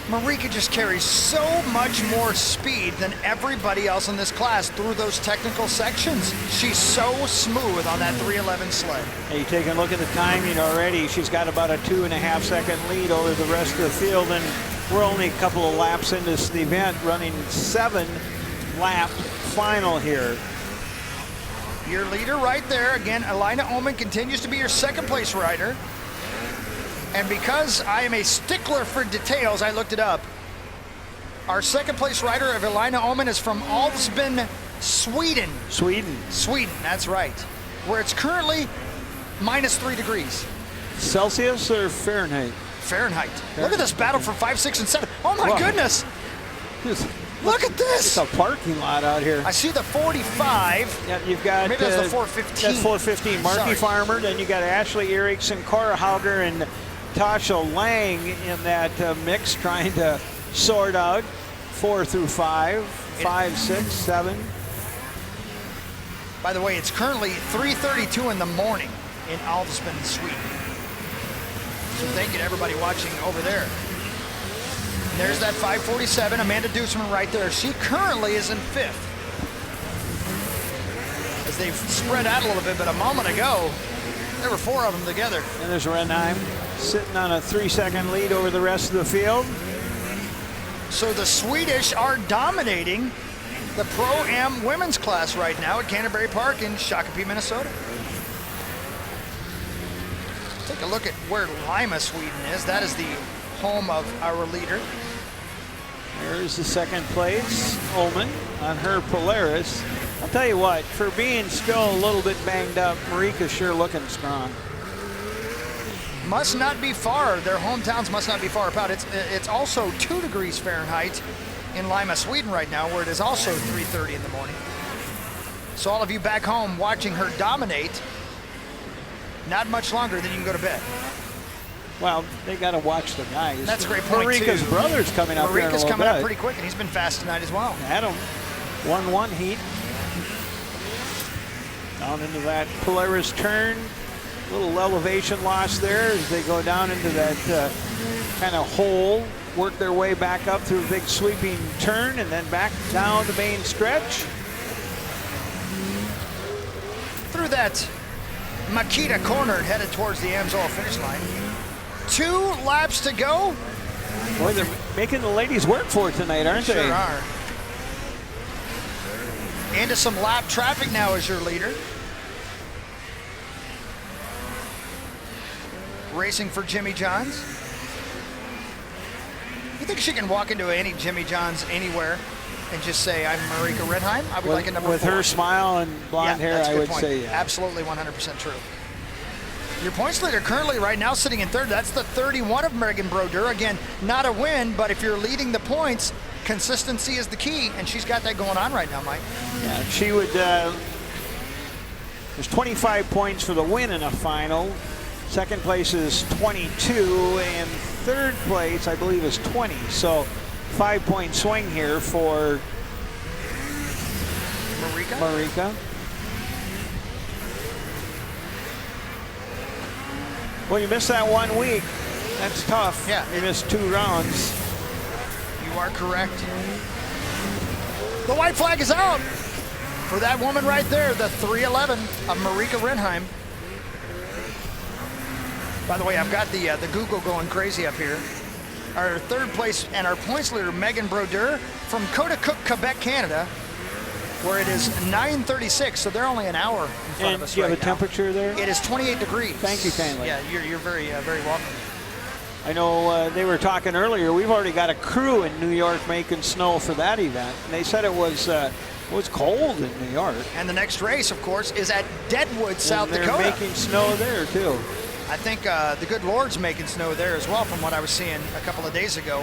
Marika just carries so much more speed than everybody else in this class through those technical sections. She's so smooth on that 311 sled. Hey, you take a look at the timing already. She's got about a 2.5 second lead over the rest of the field, and we're only a couple of laps into this event, running 7-lap final here. Your leader right there. Again, Elina Oman continues to be your second place rider. And because I am a stickler for details, I looked it up. Our second place rider of Elina Oman is from Alvsben, Sweden. Sweden, that's right. Where it's currently -3 degrees. Celsius or Fahrenheit? Fahrenheit. Look at this battle for 5, 6, and 7. Oh my goodness. Look at this. It's a parking lot out here. I see the 45. Yeah, you've got maybe that's the 415. That's 415. Marky Farmer. Then you got Ashley Erickson, Cora Hauger, and Tasha Lang in that mix, trying to sort out 4 through 5, 5, 6, 7. By the way, it's currently 3:32 in the morning in Alvsben, Sweden. So thank you to everybody watching over there. And there's that 547, Amanda Dusman right there. She currently is in 5th. As they've spread out a little bit, but a moment ago, there were 4 of them together. And there's Renheim sitting on a 3-second lead over the rest of the field. So the Swedish are dominating the Pro-Am women's class right now at Canterbury Park in Shakopee, Minnesota. Take a look at where Lima, Sweden is. That is the home of our leader. There's the second place, Ullman on her Polaris. I'll tell you what, for being still a little bit banged up, Marika's sure looking strong. Must not be far. Their hometowns must not be far apart. It's also 2 degrees Fahrenheit in Lima, Sweden right now, where it is also 3:30 in the morning. So all of you back home watching her dominate, not much longer, then you can go to bed. Well, they got to watch the guys. That's a great point, Marika's too. brother's coming up here in a Marika's little coming bit. up pretty quick, and he's been fast tonight as well. Adam, 1-1 heat. Down into that Polaris turn. Little elevation loss there as they go down into that kind of hole, work their way back up through a big sweeping turn, and then back down the main stretch. Through that Makita corner, headed towards the Amsoil finish line. 2 laps to go. Boy, they're making the ladies work for it tonight, aren't they? Sure are. Into some lap traffic now as your leader. Racing for Jimmy John's. You think she can walk into any Jimmy John's anywhere and just say, I'm Marika Redheim? I would like a number 4. With her smile and blonde hair, I would say, yeah. Absolutely 100% true. Your points leader currently right now sitting in 3rd. That's the 31 of Megan Brodeur. Again, not a win, but if you're leading the points, consistency is the key, and she's got that going on right now, Mike. Yeah, she would, there's 25 points for the win in a final. Second place is 22, and third place, I believe, is 20. So 5-point swing here for Marika. Well, you missed that 1 week. That's tough. Yeah. You missed 2 rounds. You are correct. The white flag is out for that woman right there, the 311 of Marika Renheim. By the way, I've got the Google going crazy up here. Our 3rd place and our points leader, Megan Brodeur, from Coaticook, Quebec, Canada, where it is 9:36, so they're only an hour in front of us do you right have a now. temperature there? It is 28 degrees. Thank you kindly. Yeah, you're very, very welcome. I know they were talking earlier, we've already got a crew in New York making snow for that event. And they said it was cold in New York. And the next race, of course, is at Deadwood, South Dakota. Dakota. They're making snow there, too. I think the good Lord's making snow there as well, from what I was seeing a couple of days ago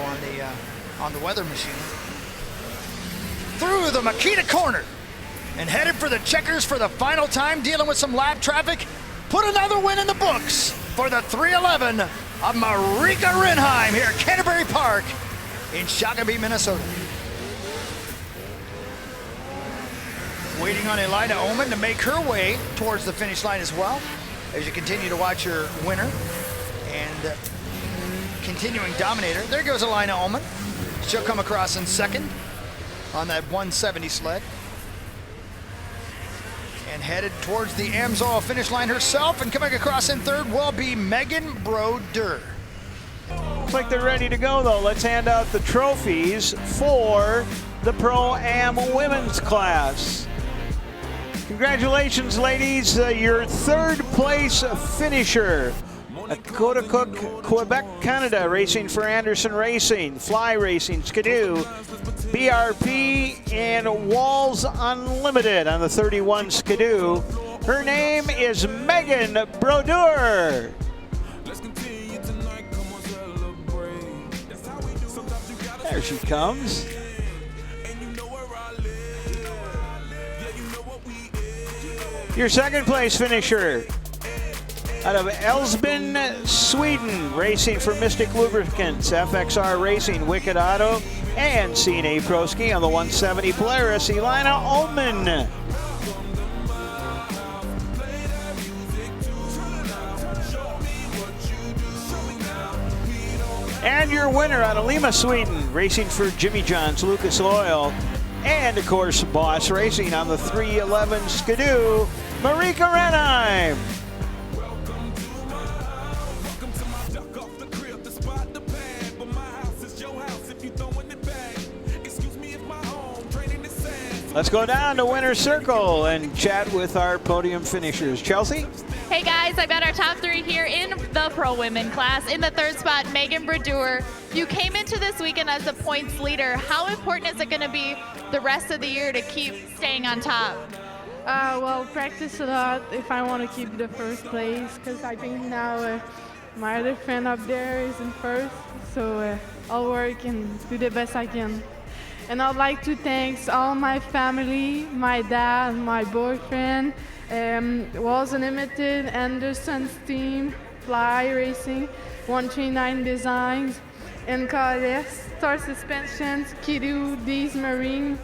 on the weather machine. Through the Makita corner and headed for the checkers for the final time, dealing with some lap traffic. Put another win in the books for the 311 of Marika Renheim here at Canterbury Park in Shakopee, Minnesota. Waiting on Elina Oman to make her way towards the finish line as well, as you continue to watch your winner and continuing dominator. There goes Elina Oman. She'll come across in second on that 170 sled. And headed towards the AMSOIL finish line herself, and coming across in third will be Megan Brodeur. Looks like they're ready to go, though. Let's hand out the trophies for the Pro-Am women's class. Congratulations, ladies. Your third place finisher at Cotacook, Quebec, Canada, racing for Anderson Racing, Fly Racing, Skidoo, BRP, and Walls Unlimited on the 31 Skidoo. Her name is Megan Brodeur. There she comes. Your second place finisher out of Älvsbyn, Sweden, racing for Mystic Lubricants, FXR Racing, Wicked Auto, and CNA Pro Ski on the 170 Polaris, Elina Oman. And your winner out of Lima, Sweden, racing for Jimmy John's, Lucas Oil, and of course Boss Racing on the 311 Skidoo, Marika Renheim. Let's go down to winner's circle and chat with our podium finishers. Chelsea? Hey guys, I've got our top three here in the Pro Women class. In the third spot, Megan Brodeur. You came into this weekend as the points leader. How important is it going to be the rest of the year to keep staying on top? Well, practice a lot if I want to keep the first place, because I think now my other friend up there is in first, so I'll work and do the best I can. And I'd like to thank all my family, my dad, my boyfriend, Walls Unlimited, Anderson's team, Fly Racing, 139 Designs, NKS, Star Suspensions, Skidoo, D's Marine,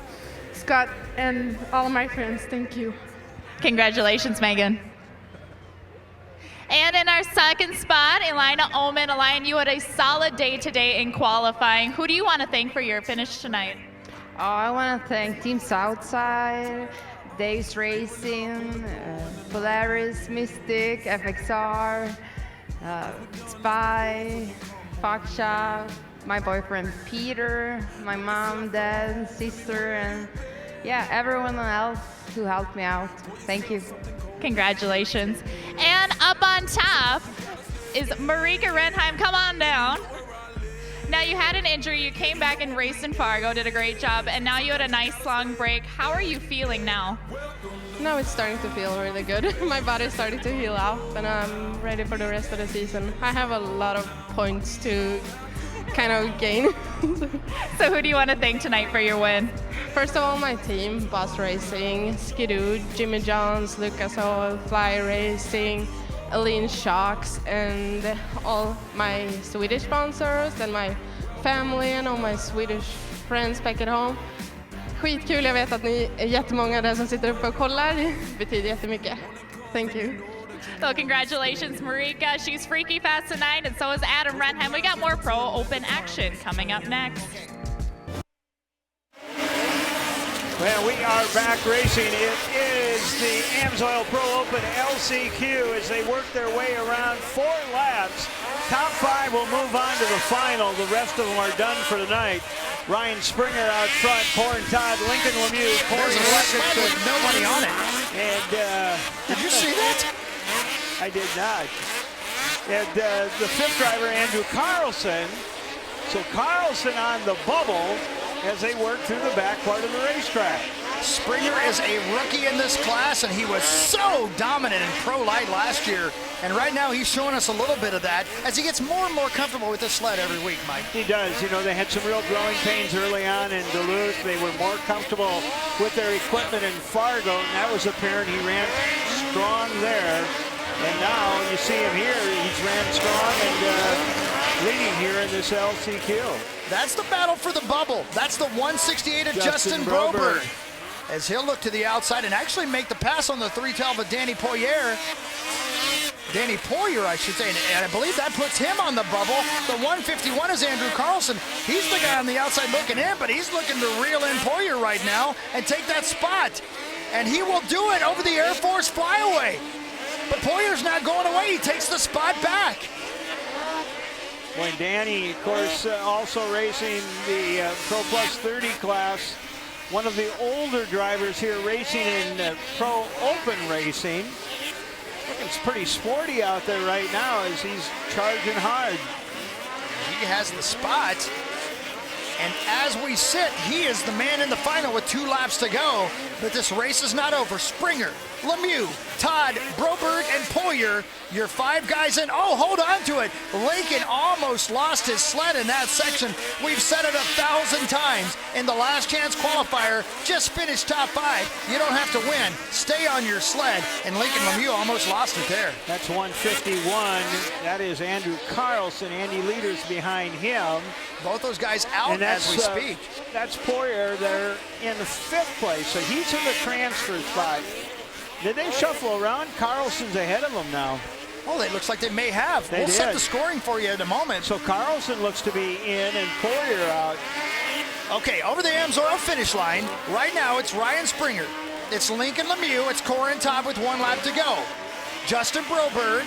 Scott, and all my friends. Thank you. Congratulations, Megan. And in our second spot, Elina Oman. Elina, you had a solid day today in qualifying. Who do you want to thank for your finish tonight? Oh, I want to thank Team Southside, Dave's Racing, Polaris, Mystic, FXR, Spy, Fox Shop, my boyfriend Peter, my mom, dad, sister, and yeah, everyone else who helped me out. Thank you. Congratulations. And up on top is Marika Renheim. Come on down. Now, you had an injury, you came back and raced in Fargo, did a great job, and now you had a nice long break. How are you feeling now? Now it's starting to feel really good. My body's starting to heal up, and I'm ready for the rest of the season. I have a lot of points to kind of gain. So who do you want to thank tonight for your win? First of all, my team, Boss Racing, Skidoo, Jimmy John's, Lucas Oil, Fly Racing, Aline Shocks, and all my Swedish sponsors and my family and all my Swedish friends back at home. Skitkul, jag vet att ni är jättemånga där som sitter uppe och kollar. Det betyder jättemycket. Thank you. Well, congratulations, Marika. She's freaky fast tonight, and so is Adam Renheim. We got more Pro Open action coming up next. Well, we are back racing. It is the AMSOIL Pro Open LCQ as they work their way around 4 laps. Top 5 will move on to the final. The rest of them are done for tonight. Ryan Springer out front, pouring Todd, Lincoln Lemieux, pouring Electric with nobody on it. And did you see that? I did not. And the 5th driver, Andrew Carlson. So Carlson on the bubble as they work through the back part of the racetrack. Springer is a rookie in this class, and he was so dominant in Pro Light last year. And right now he's showing us a little bit of that as he gets more and more comfortable with this sled every week, Mike. He does. You know, they had some real growing pains early on in Duluth. They were more comfortable with their equipment in Fargo, and that was apparent. He ran strong there. And now you see him here. He's ran strong and leading here in this LCQ. That's the battle for the bubble. That's the 168 of Justin Broberg. as he'll look to the outside and actually make the pass on the 312 of Danny Poirier. Danny Poirier, I should say, and I believe that puts him on the bubble. The 151 is Andrew Carlson. He's the guy on the outside looking in, but he's looking to reel in Poirier right now and take that spot. And he will do it over the Air Force flyaway. But Poirier's not going away. He takes the spot back. When Danny, of course, also racing the Pro Plus 30 class, one of the older drivers here racing in Pro Open racing. Looking pretty sporty out there right now as he's charging hard. He has the spot. And as we sit, he is the man in the final with 2 laps to go. But this race is not over. Springer, Lemieux, Todd, Broberg, and Poirier, your 5 guys in. Oh, hold on to it. Lincoln almost lost his sled in that section. We've said it 1,000 times. In the last chance qualifier, just finish top 5. You don't have to win. Stay on your sled. And Lincoln Lemieux almost lost it there. That's 151. That is Andrew Carlson. Andy Leader's behind him. Both those guys out as we speak. That's Poirier. They're in the 5th place, so he's in the transfer spot. Did they shuffle around? Carlson's ahead of them now. Oh, it looks like they may have. We'll set the scoring for you in a moment. So Carlson looks to be in and Poirier out. Okay, over the Amsoil finish line. Right now, it's Ryan Springer. It's Lincoln Lemieux. It's Corin Todd with 1 lap to go. Justin Broberg.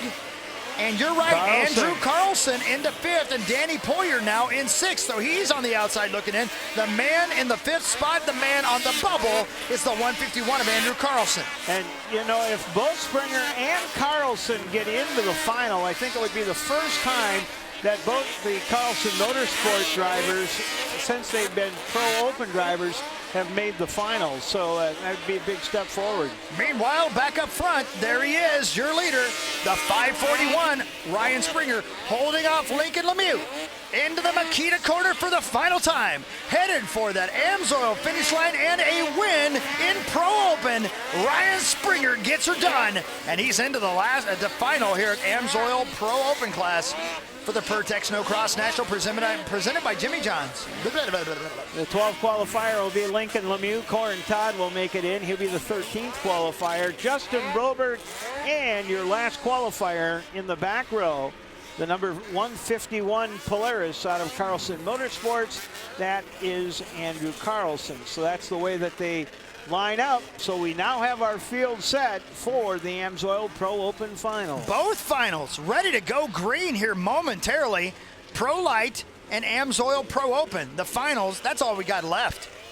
And you're right, Andrew Carlson into 5th, and Danny Poirier now in 6th, so he's on the outside looking in. The man in the 5th spot, the man on the bubble, is the 151 of Andrew Carlson. And, you know, if both Springer and Carlson get into the final, I think it would be the first time that both the Carlson Motorsports drivers, since they've been Pro Open drivers, have made the finals, so that would be a big step forward. Meanwhile, back up front, there he is, your leader, the 541, Ryan Springer, holding off Lincoln Lemieux. Into the Makita corner for the final time. Headed for that Amsoil finish line and a win in Pro Open. Ryan Springer gets her done, and he's into the final here at Amsoil Pro Open class for the Pertex Snow Cross National presented by Jimmy John's. The 12th qualifier will be Lincoln Lemieux. Corin Todd will make it in. He'll be the 13th qualifier. Justin Broberg, and your last qualifier in the back row, the number 151 Polaris out of Carlson Motorsports. That is Andrew Carlson. So that's the way that they line up. So we now have our field set for the Amsoil Pro Open final. Both finals ready to go green here momentarily. Pro Lite and Amsoil Pro Open. The finals, that's all we got left.